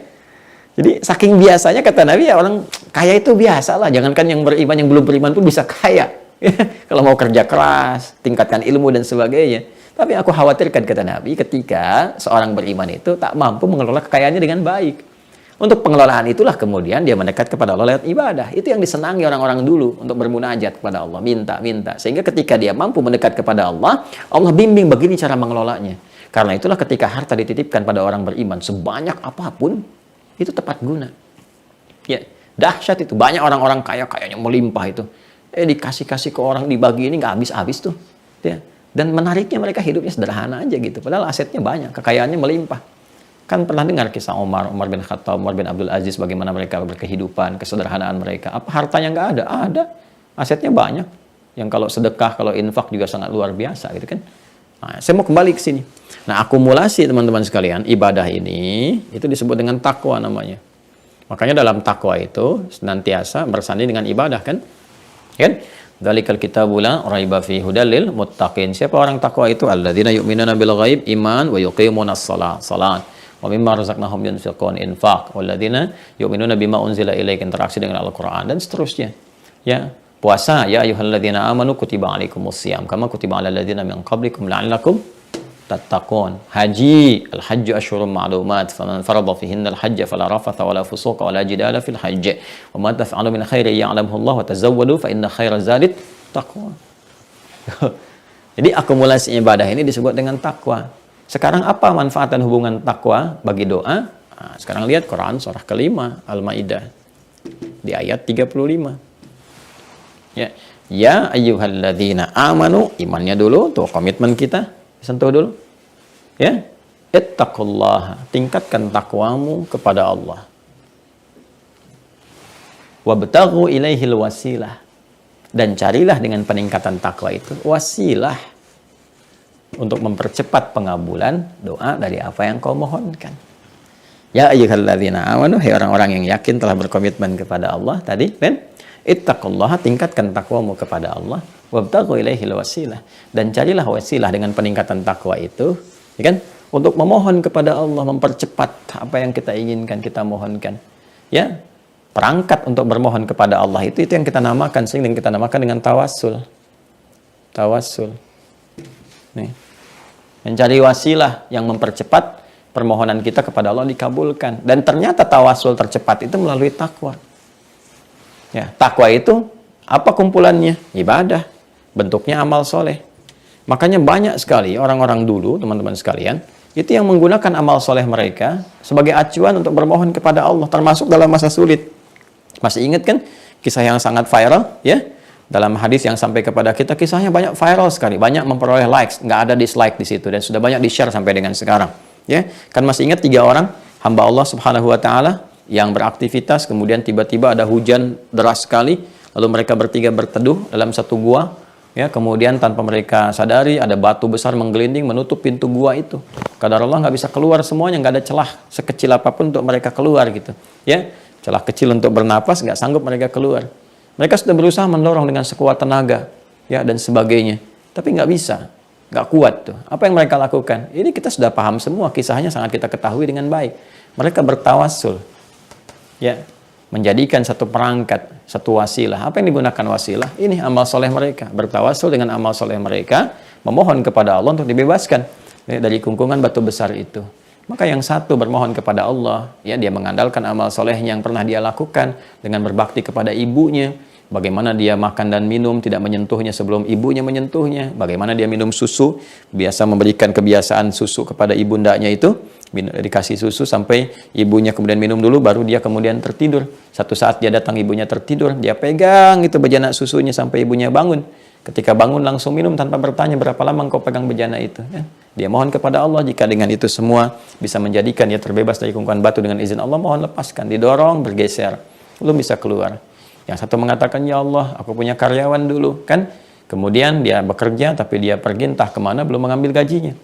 Jadi saking biasanya kata Nabi, ya, orang kaya itu biasa lah. Jangankan yang beriman, yang belum beriman pun bisa kaya. Kalau mau kerja keras, tingkatkan ilmu dan sebagainya. Tapi aku khawatirkan kata Nabi ketika seorang beriman itu tak mampu mengelola kekayaannya dengan baik. Untuk pengelolaan itulah kemudian dia mendekat kepada Allah lewat ibadah. Itu yang disenangi orang-orang dulu untuk bermunajat kepada Allah, minta. Sehingga ketika dia mampu mendekat kepada Allah, Allah bimbing begini cara mengelolanya. Karena itulah ketika harta dititipkan pada orang beriman, sebanyak apapun, itu tepat guna. Ya, dahsyat itu. Banyak orang-orang kaya, kayaknya melimpah itu. Dikasih-kasih ke orang, dibagi ini nggak habis-habis tuh. Ya. Dan menariknya mereka hidupnya sederhana aja gitu. Padahal asetnya banyak, kekayaannya melimpah. Kan pernah dengar kisah Umar bin Khattab, Umar bin Abdul Aziz, bagaimana mereka berkehidupan, kesederhanaan mereka. Apa hartanya nggak ada? Ada. Asetnya banyak. Yang kalau sedekah, kalau infak juga sangat luar biasa gitu kan. Nah, saya mau kembali ke sini. Nah, akumulasi teman-teman sekalian, ibadah ini itu disebut dengan takwa namanya. Makanya dalam takwa itu senantiasa bersanding dengan ibadah kan? Kan? Dzalikal kitabu la raiba fihi hudal lil muttaqin. Siapa orang takwa itu? Alladzina yu'minuna bil ghaib, iman, wa yuqimunas shalah, salat. Wa mimma razaqnahum yunfiqun, infaq. Walladzina yu'minuna bima unzila ilaika, interaksi dengan Al-Qur'an dan seterusnya. Ya, puasa, ya ayyuhalladzina amanu kutiba alaikumus shiyam kama kutiba alal ladzina min qablikum la'allakum tattaqun. Haji, al-hajju asyhurun ma'lumat, faman farada fihinna al-hajja fala rafatha wala fusuqa wala jidala fil hajj. Wa ma taf'alu min khairin ya'lamuhu Allah wa tazawwadu fa inna khairaz zadi taqwa. Jadi akumulasi ibadah ini disebut dengan takwa. Sekarang apa manfaat dan hubungan takwa bagi doa? Nah, sekarang lihat Quran surah kelima Al-Maidah di ayat 35. Ya, ya ayyuhalladzina amanu, imannya dulu tuh, komitmen kita sentuh dulu. Ya, ittaqullaha, tingkatkan takwamu kepada Allah. Wabtaghu ilaihil wasilah, dan carilah dengan peningkatan takwa itu wasilah untuk mempercepat pengabulan doa dari apa yang kau mohonkan. Ya ayyuhalladzina amanu, hai orang-orang yang yakin telah berkomitmen kepada Allah tadi kan? Ittaqullaha, tingkatkan takwamu kepada Allah. Wabtaghu ilaihil wasilah, dan carilah wasilah dengan peningkatan takwa itu, ya kan? Untuk memohon kepada Allah, mempercepat apa yang kita inginkan, kita mohonkan. Ya, perangkat untuk bermohon kepada Allah itu yang kita namakan, sehingga kita namakan dengan tawassul. Tawassul. Nih. Mencari wasilah yang mempercepat permohonan kita kepada Allah dikabulkan. Dan ternyata tawassul tercepat itu melalui takwa. Ya, takwa itu apa kumpulannya? Ibadah. Bentuknya amal soleh. Makanya banyak sekali orang-orang dulu, teman-teman sekalian, itu yang menggunakan amal soleh mereka sebagai acuan untuk bermohon kepada Allah, termasuk dalam masa sulit. Masih ingat kan kisah yang sangat viral, ya? Dalam hadis yang sampai kepada kita, kisahnya banyak viral sekali, banyak memperoleh likes, nggak ada dislike di situ, dan sudah banyak di-share sampai dengan sekarang. Ya, kan masih ingat 3 orang hamba Allah Subhanahu Wa Taala yang beraktivitas, kemudian tiba-tiba ada hujan deras sekali, lalu mereka bertiga berteduh dalam satu gua. Ya, kemudian tanpa mereka sadari ada batu besar menggelinding menutup pintu gua itu. Kadar Allah nggak bisa keluar semuanya, nggak ada celah sekecil apapun untuk mereka keluar gitu. Ya, celah kecil untuk bernapas nggak sanggup mereka keluar. Mereka sudah berusaha mendorong dengan sekuat tenaga, ya dan sebagainya, tapi nggak bisa, nggak kuat tuh. Apa yang mereka lakukan? Ini kita sudah paham semua, kisahnya sangat kita ketahui dengan baik. Mereka bertawassul, ya. Menjadikan satu perangkat, satu wasilah. Apa yang digunakan wasilah? Ini amal soleh mereka. Bertawassul dengan amal soleh mereka, memohon kepada Allah untuk dibebaskan dari kungkungan batu besar itu. Maka yang satu bermohon kepada Allah, ya dia mengandalkan amal solehnya yang pernah dia lakukan dengan berbakti kepada ibunya. Bagaimana dia makan dan minum, tidak menyentuhnya sebelum ibunya menyentuhnya. Bagaimana dia minum susu, biasa memberikan kebiasaan susu kepada ibundanya itu. Dikasih susu sampai ibunya kemudian minum dulu, baru dia kemudian tertidur. Satu saat dia datang, ibunya tertidur, dia pegang itu bejana susunya sampai ibunya bangun. Ketika bangun langsung minum tanpa bertanya berapa lama engkau pegang bejana itu. Ya. Dia mohon kepada Allah, jika dengan itu semua bisa menjadikan dia terbebas dari kungkungan batu dengan izin Allah, mohon lepaskan, didorong, bergeser, belum bisa keluar. Yang satu mengatakan, ya Allah, aku punya karyawan dulu, kan? Kemudian dia bekerja, tapi dia pergi entah kemana, belum mengambil gajinya.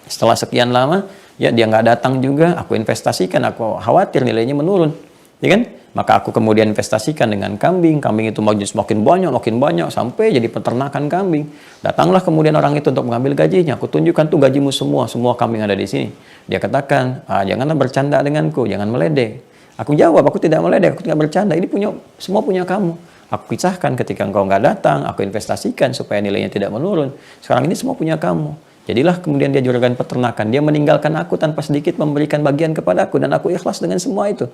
Setelah sekian lama, ya dia nggak datang juga, aku investasikan, aku khawatir nilainya menurun, ya kan? Maka aku kemudian investasikan dengan kambing, kambing itu makin banyak, sampai jadi peternakan kambing. Datanglah kemudian orang itu untuk mengambil gajinya, aku tunjukkan tuh gajimu semua kambing ada di sini. Dia katakan, janganlah bercanda denganku, jangan meledek. Aku jawab, aku tidak meledek, aku tidak bercanda, ini semua punya kamu. Aku pisahkan ketika engkau nggak datang, aku investasikan supaya nilainya tidak menurun. Sekarang ini semua punya kamu. Jadilah kemudian dia juragan peternakan. Dia meninggalkan aku tanpa sedikit memberikan bagian kepadaku, dan aku ikhlas dengan semua itu.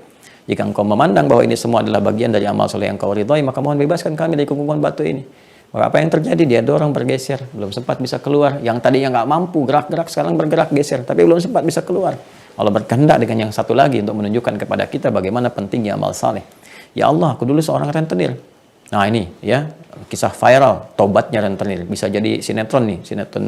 Jika engkau memandang bahwa ini semua adalah bagian dari amal soleh yang kau ridhoi, maka mohon bebaskan kami dari kungkungan batu ini. Maka apa yang terjadi? Dia dorong bergeser, belum sempat bisa keluar. Yang tadinya nggak mampu gerak-gerak, sekarang bergerak geser, tapi belum sempat bisa keluar. Allah berkehendak dengan yang satu lagi untuk menunjukkan kepada kita bagaimana pentingnya amal saleh. Ya Allah, aku dulu seorang rentenir. Nah ini ya, kisah viral, tobatnya rentenir. Bisa jadi sinetron nih, sinetron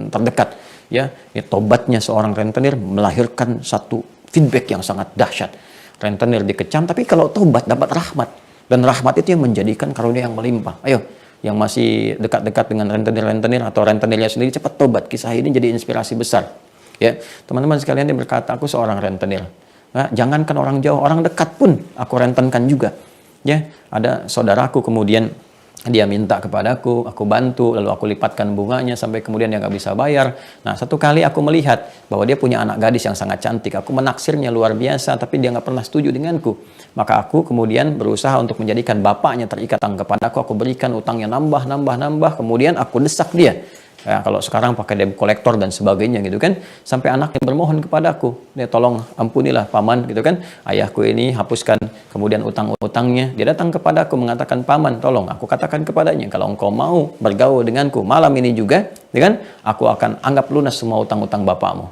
terdekat. Ya, tobatnya seorang rentenir melahirkan satu feedback yang sangat dahsyat. Rentenir dikecam, tapi kalau tobat dapat rahmat. Dan rahmat itu yang menjadikan karunia yang melimpah. Ayo, yang masih dekat-dekat dengan rentenir-rentenir atau rentenirnya sendiri, cepat tobat. Kisah ini jadi inspirasi besar. Ya, teman-teman sekalian, dia berkata, aku seorang rentenir. Nah, jangankan orang jauh, orang dekat pun aku rentenkan juga. Ya, ada saudaraku kemudian dia minta kepadaku, aku bantu, lalu aku lipatkan bunganya sampai kemudian dia nggak bisa bayar. Nah, satu kali aku melihat bahwa dia punya anak gadis yang sangat cantik. Aku menaksirnya luar biasa, tapi dia nggak pernah setuju denganku. Maka aku kemudian berusaha untuk menjadikan bapaknya terikat kepadaku. Aku berikan utangnya nambah, kemudian aku desak dia. Ya, kalau sekarang pakai debt collector dan sebagainya gitu kan, sampai anaknya bermohon kepadaku, dia tolong ampunilah paman gitu kan, ayahku ini hapuskan kemudian utang-utangnya. Dia datang kepadaku mengatakan, paman tolong aku katakan kepadanya, kalau engkau mau bergaul denganku malam ini juga, gitu kan, aku akan anggap lunas semua utang-utang bapakmu.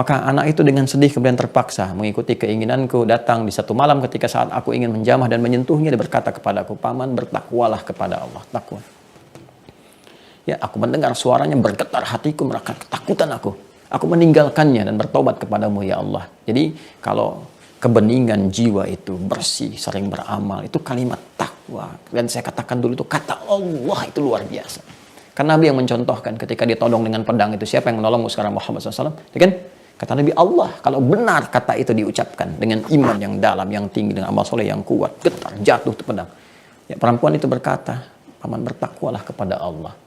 Maka anak itu dengan sedih kemudian terpaksa mengikuti keinginanku, datang di satu malam ketika saat aku ingin menjamah dan menyentuhnya, dia berkata kepadaku, paman bertakwalah kepada Allah, takwa. Ya, aku mendengar suaranya, bergetar hatiku, merasa ketakutan aku. Aku meninggalkannya dan bertobat kepadamu ya Allah. Jadi kalau kebeningan jiwa itu bersih, sering beramal, itu kalimat takwa. Dan saya katakan dulu itu kata Allah itu luar biasa. Karena Nabi yang mencontohkan ketika ditodong dengan pedang itu, siapa yang menolongmu sekarang? Muhammad SAW. Ya kan? Kata Nabi, Allah. Kalau benar kata itu diucapkan dengan iman yang dalam, yang tinggi, dengan amal soleh yang kuat, getar, jatuh itu pedang. Ya, perempuan itu berkata, paman bertakwalah kepada Allah.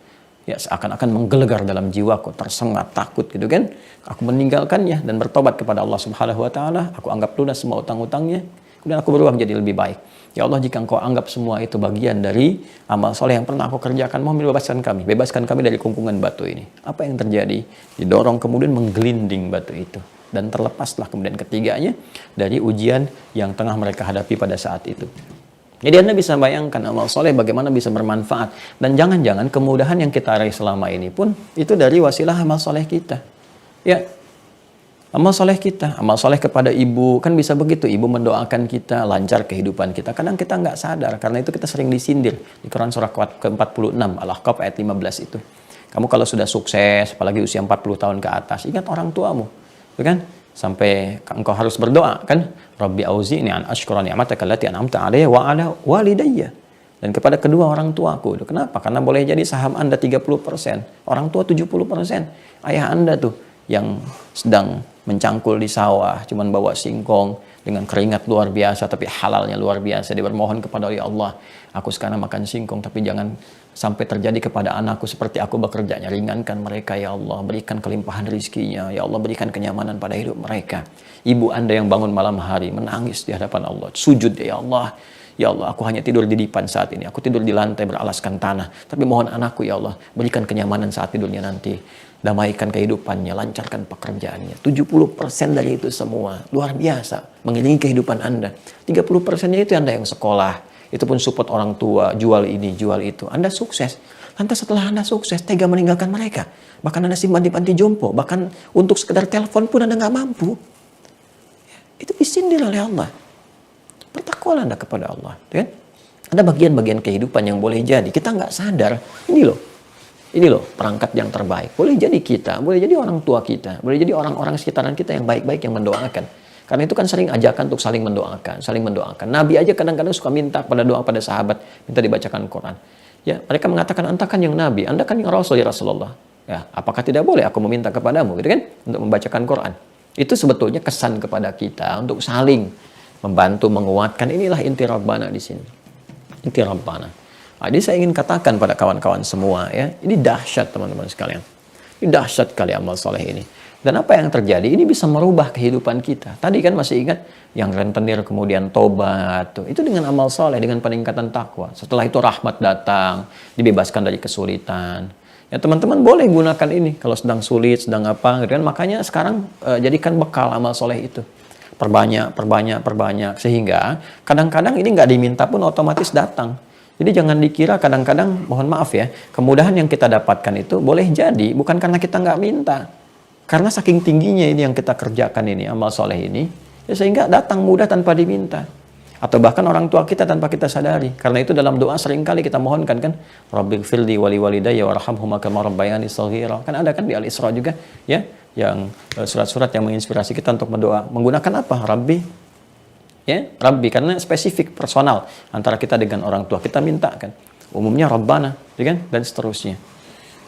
Ya, seakan-akan menggelegar dalam jiwaku, tersengat, takut gitu kan. Aku meninggalkannya dan bertobat kepada Allah Subhanahu wa taala. Aku anggap lunas semua utang-utangnya. Kemudian aku berubah menjadi lebih baik. Ya Allah, jika engkau anggap semua itu bagian dari amal soleh yang pernah aku kerjakan, mohon bebaskan kami. Bebaskan kami dari kungkungan batu ini. Apa yang terjadi? Didorong kemudian menggelinding batu itu. Dan terlepaslah kemudian ketiganya dari ujian yang tengah mereka hadapi pada saat itu. Jadi Anda bisa bayangkan amal soleh bagaimana bisa bermanfaat. Dan jangan-jangan kemudahan yang kita raih selama ini pun itu dari wasilah amal soleh kita. Ya, amal soleh kita, amal soleh kepada ibu, kan bisa begitu. Ibu mendoakan kita, lancar kehidupan kita. Kadang kita nggak sadar, karena itu kita sering disindir. Di Quran surah ke-46, Al-Ahqaf ayat 15 itu. Kamu kalau sudah sukses, apalagi usia 40 tahun ke atas, ingat orang tuamu. Kan? Sampai engkau harus berdoa kan, Rabbi auzi'ni an asykura ni'mataka allati an'amta 'alayya wa 'ala walidayya. Dan kepada kedua orang tuaku. Kenapa? Karena boleh jadi saham Anda 30%, orang tua 70%. Ayah Anda tuh yang sedang mencangkul di sawah, cuman bawa singkong dengan keringat luar biasa, tapi halalnya luar biasa. Dia bermohon kepada Allah, aku sekarang makan singkong, tapi jangan sampai terjadi kepada anakku seperti aku bekerjanya. Ringankan mereka ya Allah, berikan kelimpahan rizkinya ya Allah, berikan kenyamanan pada hidup mereka. Ibu Anda yang bangun malam hari menangis di hadapan Allah, sujud ya Allah, ya Allah, aku hanya tidur di dipan saat ini, aku tidur di lantai beralaskan tanah, tapi mohon anakku ya Allah, berikan kenyamanan saat tidurnya nanti, damaikan kehidupannya, lancarkan pekerjaannya. 70% dari itu semua luar biasa mengiringi kehidupan Anda. 30%-nya itu Anda yang sekolah, itu pun support orang tua, jual ini, jual itu. Anda sukses. Lantas setelah Anda sukses, tega meninggalkan mereka. Bahkan Anda simpan di panti jompo. Bahkan untuk sekedar telepon pun Anda nggak mampu. Itu disindir oleh Allah. Bertakwalah Anda kepada Allah. Kan? Ada bagian-bagian kehidupan yang boleh jadi. Kita nggak sadar. Ini loh perangkat yang terbaik. Boleh jadi kita, boleh jadi orang tua kita, boleh jadi orang-orang sekitaran kita yang baik-baik yang mendoakan. Karena itu kan sering ajakan untuk saling mendoakan, saling mendoakan. Nabi aja kadang-kadang suka minta pada doa pada sahabat, minta dibacakan Quran. Ya, mereka mengatakan, Anda kan yang Nabi, Anda kan yang Rasul ya Rasulullah. Ya, apakah tidak boleh aku meminta kepadamu, gitu kan, untuk membacakan Quran? Itu sebetulnya kesan kepada kita untuk saling membantu, menguatkan. Inilah inti Rabbana di sini. Inti Rabbana. Jadi saya ingin katakan pada kawan-kawan semua, ya, ini dahsyat teman-teman sekalian. Ini dahsyat kali amal soleh ini. Dan apa yang terjadi? Ini bisa merubah kehidupan kita. Tadi kan masih ingat yang rentenir kemudian tobat. Itu dengan amal soleh, dengan peningkatan takwa. Setelah itu rahmat datang, dibebaskan dari kesulitan. Ya teman-teman boleh gunakan ini kalau sedang sulit, sedang apa. Gitu kan? Makanya sekarang jadikan bekal amal soleh itu. Perbanyak. Sehingga kadang-kadang ini nggak diminta pun otomatis datang. Jadi jangan dikira kadang-kadang, mohon maaf ya, kemudahan yang kita dapatkan itu boleh jadi bukan karena kita nggak minta. Karena saking tingginya ini yang kita kerjakan ini, amal soleh ini, ya sehingga datang mudah tanpa diminta. Atau bahkan orang tua kita tanpa kita sadari. Karena itu dalam doa seringkali kita mohonkan kan, Rabbighfirli wali walidayya warhamhuma kama rabbayani shaghira. Kan ada kan di Al-Isra juga ya, yang surat-surat yang menginspirasi kita untuk berdoa. Menggunakan apa? Rabbi. Ya, Rabbi karena spesifik personal antara kita dengan orang tua. Kita minta kan. Umumnya Rabbana, ya kan? Dan seterusnya.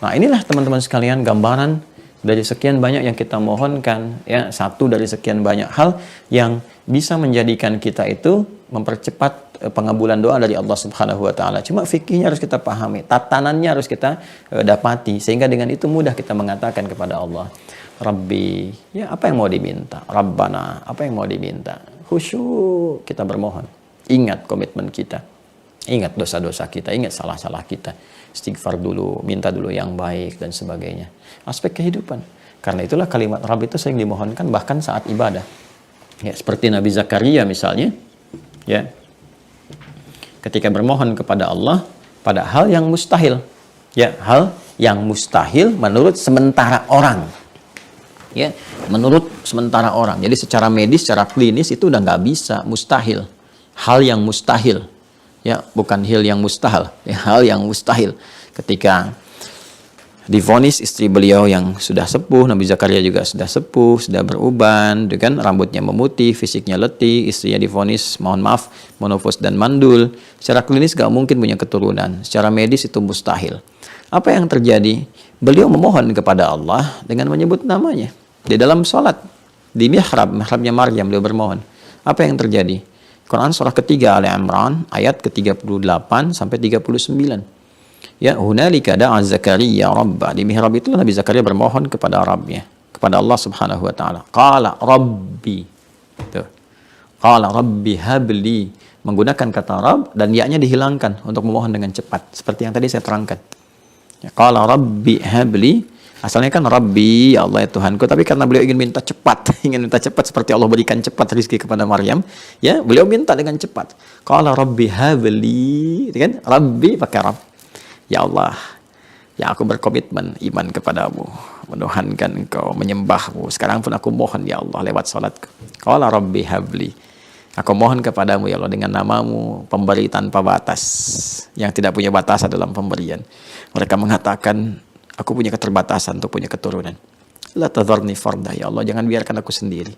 Nah, inilah teman-teman sekalian gambaran dari sekian banyak yang kita mohonkan, ya, satu dari sekian banyak hal yang bisa menjadikan kita itu mempercepat pengabulan doa dari Allah Subhanahu wa taala. Cuma fikihnya harus kita pahami, tatanannya harus kita dapati, sehingga dengan itu mudah kita mengatakan kepada Allah, Rabbi, ya apa yang mau diminta? Rabbana, apa yang mau diminta? Khusyuk kita bermohon. Ingat komitmen kita. Ingat dosa-dosa kita, ingat salah-salah kita. Istighfar dulu, minta dulu yang baik dan sebagainya. Aspek kehidupan. Karena itulah kalimat Rabb itu sering dimohonkan bahkan saat ibadah. Ya, seperti Nabi Zakaria misalnya, ya, ketika bermohon kepada Allah pada hal yang mustahil, ya, hal yang mustahil menurut sementara orang, ya, menurut sementara orang. Jadi secara medis, secara klinis itu udah nggak bisa, mustahil, hal yang mustahil, ya, bukan hal yang mustahil, ya, hal yang mustahil. Ketika divonis istri beliau yang sudah sepuh, Nabi Zakaria juga sudah sepuh, sudah beruban, kan, rambutnya memutih, fisiknya letih, istrinya divonis, mohon maaf, menopause dan mandul. Secara klinis gak mungkin punya keturunan, secara medis itu mustahil. Apa yang terjadi? Beliau memohon kepada Allah dengan menyebut namanya. Di dalam sholat, di mihrabnya Maryam, beliau bermohon. Apa yang terjadi? Quran surah ketiga Ali Imran, ayat ke-38 sampai 39. Ya, hunalika da'a Zakaria Rabbah. Di mihrab itu Nabi Zakaria bermohon kepada Rabbnya, kepada Allah Subhanahu wa taala. Qala Rabbi. Tuh. Qala Rabbi habli, menggunakan kata Rabb dan ya-nya dihilangkan untuk memohon dengan cepat seperti yang tadi saya terangkan. Ya, qala Rabbi habli, asalnya kan Rabbi, ya Allah ya Tuhanku, tapi karena beliau ingin minta cepat, ingin minta cepat seperti Allah berikan cepat rezeki kepada Maryam, ya, beliau minta dengan cepat. Qala Rabbi habli, kan? Rabbi pakai Rabb. Ya Allah, ya aku berkomitmen iman kepadamu, menuhankan engkau, menyembahmu. Sekarang pun aku mohon ya Allah lewat salatku. Qala Rabbi habli. Aku mohon kepadamu ya Allah dengan namamu, pemberi tanpa batas, yang tidak punya batasan dalam pemberian. Mereka mengatakan, aku punya keterbatasan untuk punya keturunan. La tadharni farda ya Allah, jangan biarkan aku sendiri.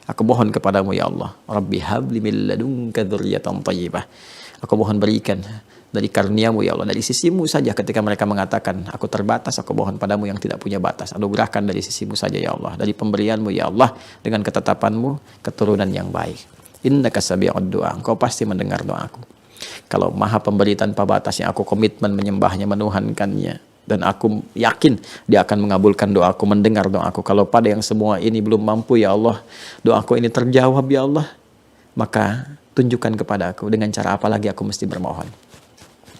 Aku mohon kepadamu ya Allah, Rabbi habli min ladunka dzurriyyatan thayyibah. Aku mohon berikan dari karuniamu ya Allah, dari sisimu saja. Ketika mereka mengatakan aku terbatas, aku mohon padamu yang tidak punya batas, anugerahkan dari sisimu saja ya Allah, dari pemberianmu ya Allah, dengan ketetapanmu keturunan yang baik. Innaka sami'ud du'a, engkau pasti mendengar doaku. Kalau maha pemberi tanpa batas yang aku komitmen menyembahnya, menuhankannya, dan aku yakin dia akan mengabulkan doaku, mendengar doaku. Kalau pada yang semua ini belum mampu ya Allah, doaku ini terjawab ya Allah, maka tunjukkan kepada aku dengan cara apa lagi aku mesti bermohon.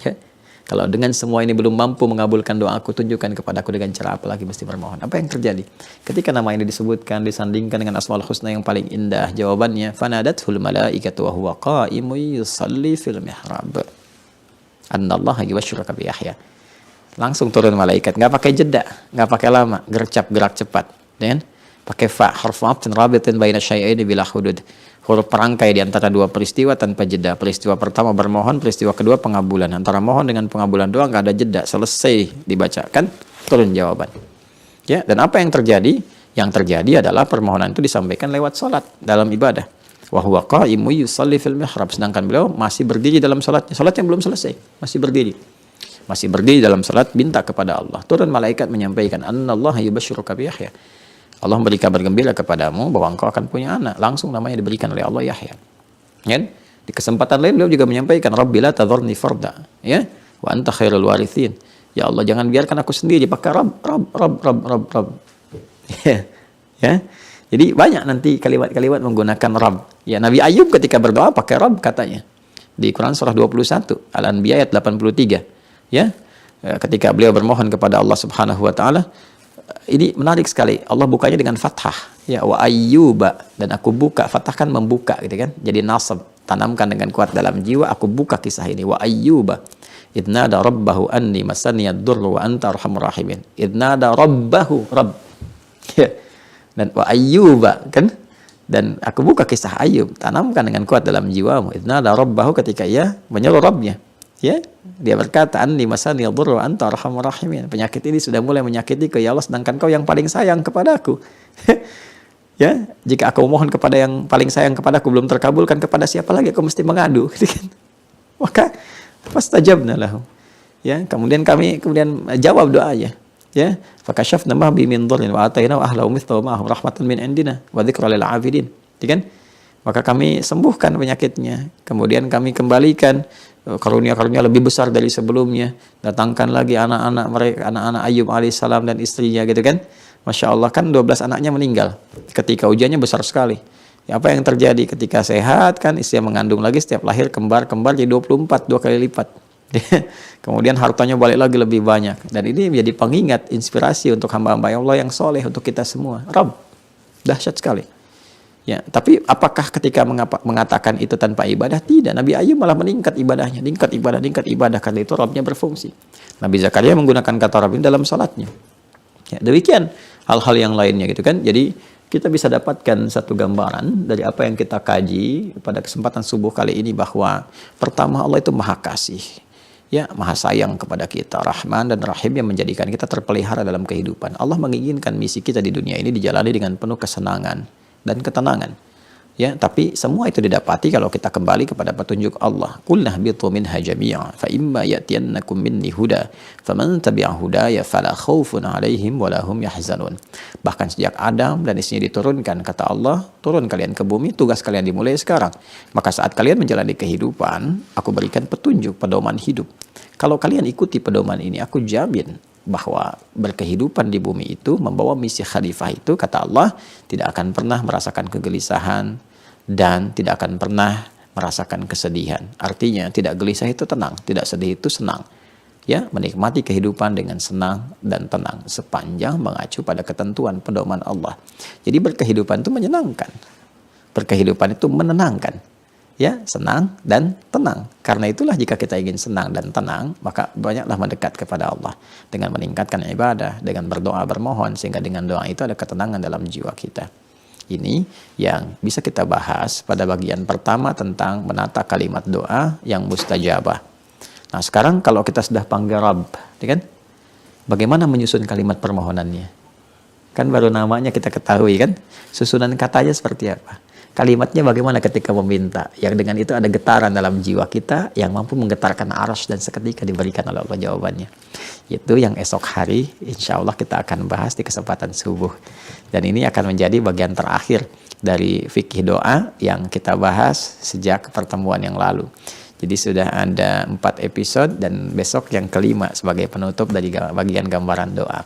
Ya? Kalau dengan semua ini belum mampu mengabulkan doaku, tunjukkan kepada aku dengan cara apa lagi mesti bermohon. Apa yang terjadi? Ketika nama ini disebutkan, disandingkan dengan Asmaul Husna yang paling indah, jawabannya, fanadathul malaikatu wa huwa qa'imun yusalli fil mihrab. Annallaha yubashshiruka bi Yahya. Langsung turun malaikat, nggak pakai jeda, nggak pakai lama, gercap, gerak cepat, dan pakai fa, harf atfin rabitin baina syai'aini bila hudud. Huruf perangkai di antara dua peristiwa tanpa jeda. Peristiwa pertama bermohon, peristiwa kedua pengabulan. Antara mohon dengan pengabulan doa nggak ada jeda, selesai dibacakan, turun jawaban. Ya, dan apa yang terjadi? Yang terjadi adalah permohonan itu disampaikan lewat salat dalam ibadah. Wa huwa qa'imun yusalli fil mihrab, sedangkan beliau masih berdiri dalam salatnya. Salat yang belum selesai, masih berdiri. Masih berdiri dalam salat, minta kepada Allah. Turun malaikat menyampaikan, Annallaha yubashshiruka bi Yahya. Allah memberi kabar gembira kepadamu bahwa engkau akan punya anak. Langsung namanya diberikan oleh Allah Yahya. Ya? Di kesempatan lain beliau juga menyampaikan, Rabbi la tadharni farda, ya, wa anta khairul warithin. Ya Allah, jangan biarkan aku sendiri, pakai Rabb. Ya. Jadi banyak nanti kalimat-kalimat menggunakan Rabb. Ya, Nabi Ayub ketika berdoa pakai Rabb katanya. Di Quran surah 21, Al-Anbiya ayat 83. Ya. Ketika beliau bermohon kepada Allah Subhanahu wa taala, ini menarik sekali. Allah bukanya dengan fathah. Ya, wa ayyuba, dan aku buka, fathah kan membuka gitu kan. Jadi nasab, tanamkan dengan kuat dalam jiwa, aku buka kisah ini. Wa ayyuba idnada rabbahu anni masaniyad durru wa anta arhamur rahimin. Idnada rabbahu, Rabb. Ya. Dan wa ayyuba kan Dan aku buka kisah Ayub, tanamkan dengan kuat dalam jiwamu. Idnada rabbahu, ketika ia menyeru Rabbnya. Ya, dia berkata, anni masani yadhurru wa anta arhamur rahimin. Penyakit ini sudah mulai menyakitiku ya Allah, sedangkan kau yang paling sayang kepadaku. Ya, jika aku mohon kepada yang paling sayang kepadaku belum terkabulkan, kepada siapa lagi aku mesti mengadu? Maka fastajabna lahu. Ya, kemudian kami jawab doanya. Ya, fakashafna ma bi min dhurrin wa atainahu ahlahu mithlahu ma'ahum rahmatan min indina wa dzikra lil 'abidin. Ya kan? Maka kami sembuhkan penyakitnya. Kemudian kami kembalikan karunia-karunia lebih besar dari sebelumnya. Datangkan lagi anak-anak mereka, anak-anak Ayub alaihissalam dan istrinya, gitu kan. Masya Allah, kan 12 anaknya meninggal ketika ujiannya besar sekali. Ya, apa yang terjadi ketika sehat, kan istrinya mengandung lagi, setiap lahir kembar jadi 24, 2 kali lipat. Kemudian hartanya balik lagi lebih banyak. Dan ini menjadi pengingat, inspirasi untuk hamba-hamba Allah yang soleh, untuk kita semua. Rabb, dahsyat sekali. Ya, tapi apakah ketika mengatakan itu tanpa ibadah? Tidak. Nabi Ayub malah meningkat ibadahnya, meningkat ibadah, karena itu Rabbnya berfungsi. Nabi Zakaria menggunakan kata Rabb ini dalam salatnya. Ya, demikian hal-hal yang lainnya, gitu kan. Jadi kita bisa dapatkan satu gambaran dari apa yang kita kaji pada kesempatan subuh kali ini, bahwa pertama, Allah itu maha kasih. Ya, maha sayang kepada kita, Rahman dan Rahim, yang menjadikan kita terpelihara dalam kehidupan. Allah menginginkan misi kita di dunia ini dijalani dengan penuh kesenangan dan ketenangan. Ya, tapi semua itu didapati kalau kita kembali kepada petunjuk Allah. Qul nahbitu minha jami'a fa imma ya'tiyannakum minni huda faman tabi'a hudaya fala khaufun 'alaihim wa lahum yahzanun. Bahkan sejak Adam dan istrinya diturunkan, kata Allah, turun kalian ke bumi, tugas kalian dimulai sekarang. Maka saat kalian menjalani kehidupan, aku berikan petunjuk, pedoman hidup. Kalau kalian ikuti pedoman ini, aku jamin bahwa berkehidupan di bumi itu, membawa misi khalifah itu, kata Allah, tidak akan pernah merasakan kegelisahan dan tidak akan pernah merasakan kesedihan. Artinya tidak gelisah itu tenang, tidak sedih itu senang. Ya, menikmati kehidupan dengan senang dan tenang sepanjang mengacu pada ketentuan pedoman Allah. Jadi berkehidupan itu menyenangkan. Berkehidupan itu menenangkan. Ya, senang dan tenang. Karena itulah jika kita ingin senang dan tenang, maka banyaklah mendekat kepada Allah dengan meningkatkan ibadah, dengan berdoa, bermohon, sehingga dengan doa itu ada ketenangan dalam jiwa kita. Ini yang bisa kita bahas pada bagian pertama tentang menata kalimat doa yang mustajabah. Nah, sekarang kalau kita sudah panggil Rabb, kan? Bagaimana menyusun kalimat permohonannya? Kan baru namanya kita ketahui, kan? Susunan katanya seperti apa? Kalimatnya bagaimana ketika meminta, yang dengan itu ada getaran dalam jiwa kita yang mampu menggetarkan arsy dan seketika diberikan oleh Allah jawabannya. Itu yang esok hari insya Allah kita akan bahas di kesempatan subuh. Dan ini akan menjadi bagian terakhir dari fikih doa yang kita bahas sejak pertemuan yang lalu. Jadi sudah ada 4 episode dan besok yang kelima sebagai penutup dari bagian gambaran doa.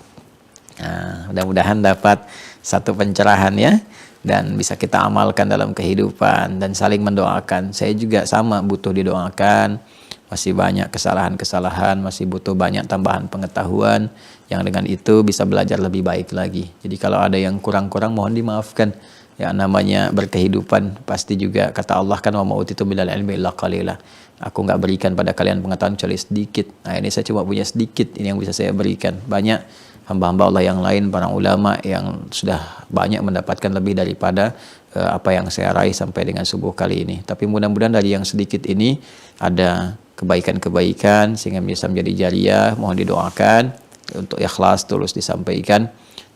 Nah, mudah-mudahan dapat satu pencerahan ya. Dan bisa kita amalkan dalam kehidupan dan saling mendoakan. Saya juga sama, butuh didoakan, masih banyak kesalahan-kesalahan, masih butuh banyak tambahan pengetahuan yang dengan itu bisa belajar lebih baik lagi. Jadi kalau ada yang kurang-kurang mohon dimaafkan. Ya, namanya berkehidupan pasti juga kata Allah kan, wa ma'utitu minal ilmi illa qalila. Aku nggak berikan pada kalian pengetahuan kecuali sedikit. Nah, ini saya cuma punya sedikit, ini yang bisa saya berikan. Banyak hamba-hamba Allah yang lain, para ulama yang sudah banyak mendapatkan lebih daripada apa yang saya raih sampai dengan subuh kali ini. Tapi mudah-mudahan dari yang sedikit ini ada kebaikan-kebaikan sehingga bisa menjadi jariah. Mohon didoakan untuk ikhlas, tulus disampaikan.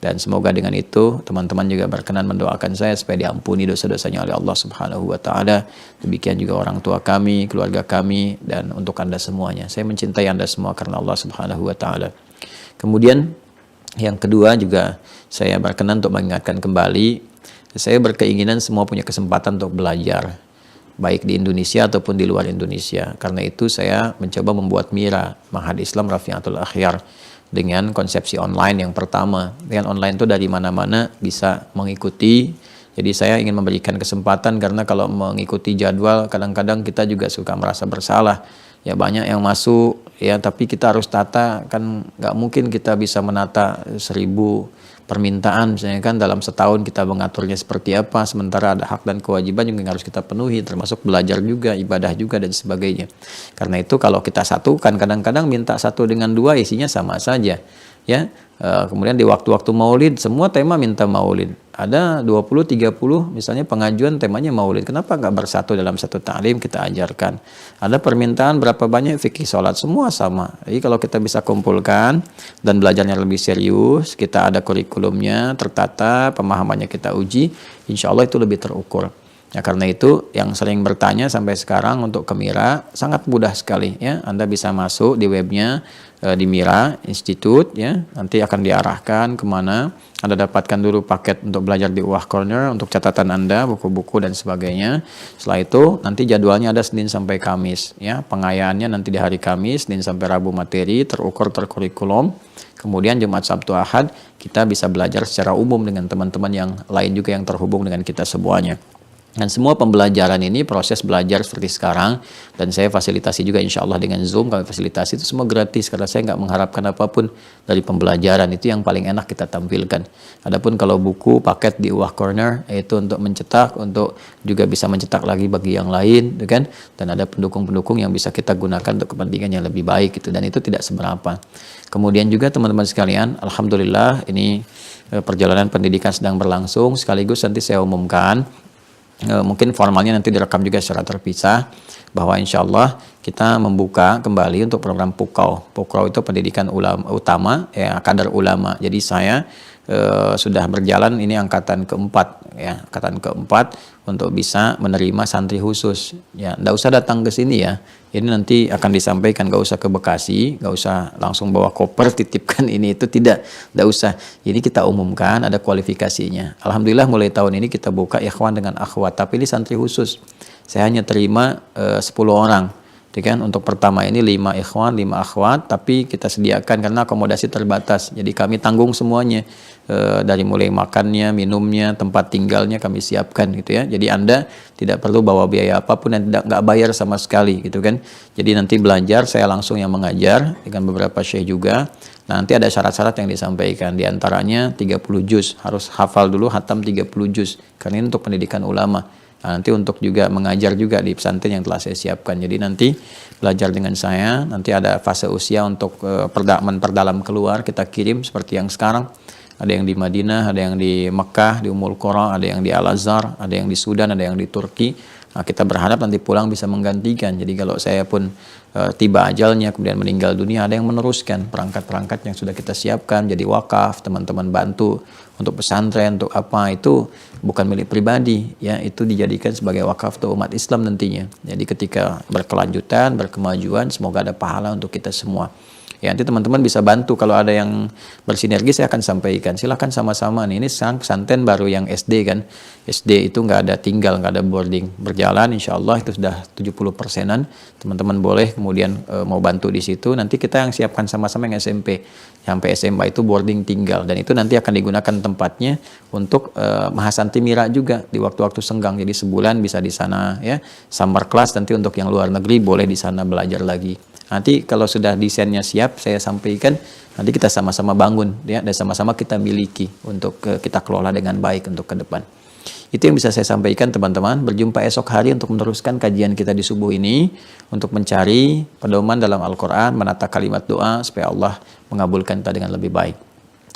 Dan semoga dengan itu teman-teman juga berkenan mendoakan saya supaya diampuni dosa-dosanya oleh Allah Subhanahu wa taala. Demikian juga orang tua kami, keluarga kami, dan untuk Anda semuanya. Saya mencintai Anda semua karena Allah Subhanahu wa taala. Kemudian yang kedua juga saya berkenan untuk mengingatkan kembali, saya berkeinginan semua punya kesempatan untuk belajar, baik di Indonesia ataupun di luar Indonesia. Karena itu saya mencoba membuat Mira, Ma'had Islam Rafi'atul Akhyar, dengan konsepsi online yang pertama. Dengan online itu dari mana-mana bisa mengikuti. Jadi saya ingin memberikan kesempatan, karena kalau mengikuti jadwal kadang-kadang kita juga suka merasa bersalah. Ya, banyak yang masuk, ya, tapi kita harus tata, kan nggak mungkin kita bisa menata 1000 permintaan misalnya kan dalam setahun kita mengaturnya seperti apa, sementara ada hak dan kewajiban juga yang harus kita penuhi, termasuk belajar juga, ibadah juga, dan sebagainya. Karena itu kalau kita satukan, kadang-kadang minta 1 dengan 2 isinya sama saja, ya. Kemudian di waktu-waktu maulid semua tema minta maulid, ada 20-30 misalnya pengajuan temanya maulid. Kenapa nggak bersatu dalam satu ta'lim kita ajarkan? Ada permintaan berapa banyak fikih sholat, semua sama. Jadi kalau kita bisa kumpulkan dan belajarnya lebih serius, kita ada kurikulumnya, tertata, pemahamannya kita uji, insya Allah itu lebih terukur. Ya, karena itu yang sering bertanya sampai sekarang untuk ke Mira sangat mudah sekali ya. Anda bisa masuk di webnya di Mira Institute ya. Nanti akan diarahkan kemana. Anda dapatkan dulu paket untuk belajar di UAH Corner untuk catatan Anda, buku-buku dan sebagainya. Setelah itu nanti jadwalnya ada Senin sampai Kamis ya. Pengayaannya nanti di hari Kamis, Senin sampai Rabu materi terukur terkurikulum. Kemudian Jumat, Sabtu, Ahad kita bisa belajar secara umum dengan teman-teman yang lain juga yang terhubung dengan kita semuanya. Dan semua pembelajaran ini proses belajar seperti sekarang dan saya fasilitasi juga insya Allah dengan Zoom, kami fasilitasi itu semua gratis karena saya nggak mengharapkan apapun dari pembelajaran, itu yang paling enak kita tampilkan. Adapun kalau buku paket di UAH Corner itu untuk mencetak, untuk juga bisa mencetak lagi bagi yang lain, gitu kan? Dan ada pendukung-pendukung yang bisa kita gunakan untuk kepentingan yang lebih baik gitu, dan itu tidak seberapa. Kemudian juga teman-teman sekalian, alhamdulillah ini perjalanan pendidikan sedang berlangsung, sekaligus nanti saya umumkan. Mungkin formalnya nanti direkam juga secara terpisah bahwa insya Allah kita membuka kembali untuk program Pukau. Pukau itu pendidikan utama ya, kadar ulama. Jadi saya sudah berjalan ini angkatan keempat ya, angkatan keempat untuk bisa menerima santri khusus ya. Nggak usah datang ke sini ya, ini nanti akan disampaikan, nggak usah ke Bekasi, nggak usah langsung bawa koper titipkan ini itu, tidak, nggak usah. Ini kita umumkan ada kualifikasinya. Alhamdulillah mulai tahun ini kita buka ikhwan dengan akhwat, tapi ini santri khusus. Saya hanya terima 10 orang. Kan untuk pertama ini 5 ikhwan, 5 akhwat, tapi kita sediakan karena akomodasi terbatas. Jadi kami tanggung semuanya, dari mulai makannya, minumnya, tempat tinggalnya kami siapkan gitu ya. Jadi Anda tidak perlu bawa biaya apapun dan nggak bayar sama sekali gitu kan. Jadi nanti belajar saya langsung yang mengajar dengan beberapa syekh juga. Nanti ada syarat-syarat yang disampaikan, di antaranya 30 juz, harus hafal dulu hatam 30 juz karena ini untuk pendidikan ulama. Nah, nanti untuk juga mengajar juga di pesantren yang telah saya siapkan. Jadi nanti belajar dengan saya, nanti ada fase usia untuk memperdalam keluar, kita kirim seperti yang sekarang. Ada yang di Madinah, ada yang di Mekah, di Ummul Qura, ada yang di Al-Azhar, ada yang di Sudan, ada yang di Turki. Nah, kita berharap nanti pulang bisa menggantikan. Jadi kalau saya pun tiba ajalnya kemudian meninggal dunia, ada yang meneruskan perangkat-perangkat yang sudah kita siapkan jadi wakaf, teman-teman bantu untuk pesantren, untuk apa, itu bukan milik pribadi ya, itu dijadikan sebagai wakaf untuk umat Islam nantinya. Jadi ketika berkelanjutan, berkemajuan, semoga ada pahala untuk kita semua. Ya, nanti teman-teman bisa bantu kalau ada yang bersinergi, saya akan sampaikan. Silahkan sama-sama nih, ini pesantren baru yang SD kan. SD itu nggak ada tinggal, nggak ada boarding. Berjalan insya Allah itu sudah 70%-an. Teman-teman boleh kemudian mau bantu di situ. Nanti kita yang siapkan sama-sama yang SMP. Sampai SMA itu boarding tinggal. Dan itu nanti akan digunakan tempatnya untuk Mahasanti Mira juga di waktu-waktu senggang. Jadi sebulan bisa di sana ya. Summer class nanti untuk yang luar negeri boleh di sana belajar lagi. Nanti kalau sudah desainnya siap, saya sampaikan, nanti kita sama-sama bangun ya, dan sama-sama kita miliki untuk kita kelola dengan baik untuk ke depan. Itu yang bisa saya sampaikan teman-teman. Berjumpa esok hari untuk meneruskan kajian kita di subuh ini, untuk mencari pedoman dalam Al-Quran, menata kalimat doa supaya Allah mengabulkan kita dengan lebih baik.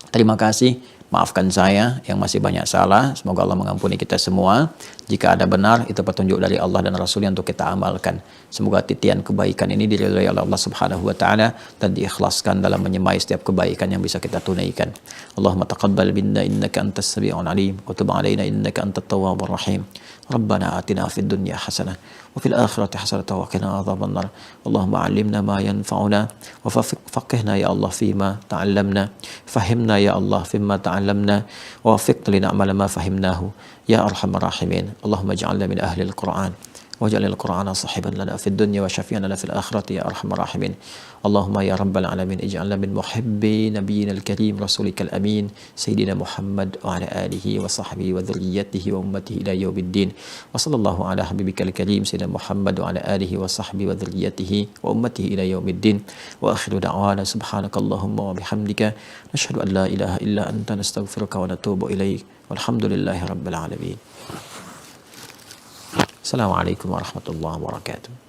Terima kasih. Maafkan saya yang masih banyak salah. Semoga Allah mengampuni kita semua. Jika ada benar, itu petunjuk dari Allah dan Rasulnya untuk kita amalkan. Semoga titian kebaikan ini diridhai oleh Allah Subhanahu wa Ta'ala dan diikhlaskan dalam menyemai setiap kebaikan yang bisa kita tunaikan. Allahumma taqabbal minna innaka antas sami'ul alim wa tub 'alaina innaka antat tawwabur rahim. Rabbana atina fid dunya hasanah wa fil akhirati hasanah wa qina adzabannar. Allahumma 'allimna ma yanfa'una wa faqihna ya Allah fima ta'allamna. Fahimna ya Allah fima ta'allamna wa waffiqna lin'amala ma fahimnahu ya arhamar rahimin. Allahumma ij'alna min ahli al-Qur'an واجعل القرآن صاحبا لنا في الدنيا وشفيعا لنا في الآخرة يا أرحم الراحمين. اللهم يا رب العالمين اجعلنا من محبي نبينا الكريم رسولك الأمين سيدنا محمد وعلى آله وصحبه وذريته وأمته إلى يوم الدين. وصلى الله على حبيبك الكريم سيدنا محمد وعلى آله وصحبه وذريته وأمته إلى يوم الدين. وآخر دعوانا سبحانك اللهم وبحمدك نشهد أن لا إله إلا أنت نستغفرك ونتوب إليك والحمد لله رب العالمين. Assalamualaikum warahmatullahi wabarakatuh.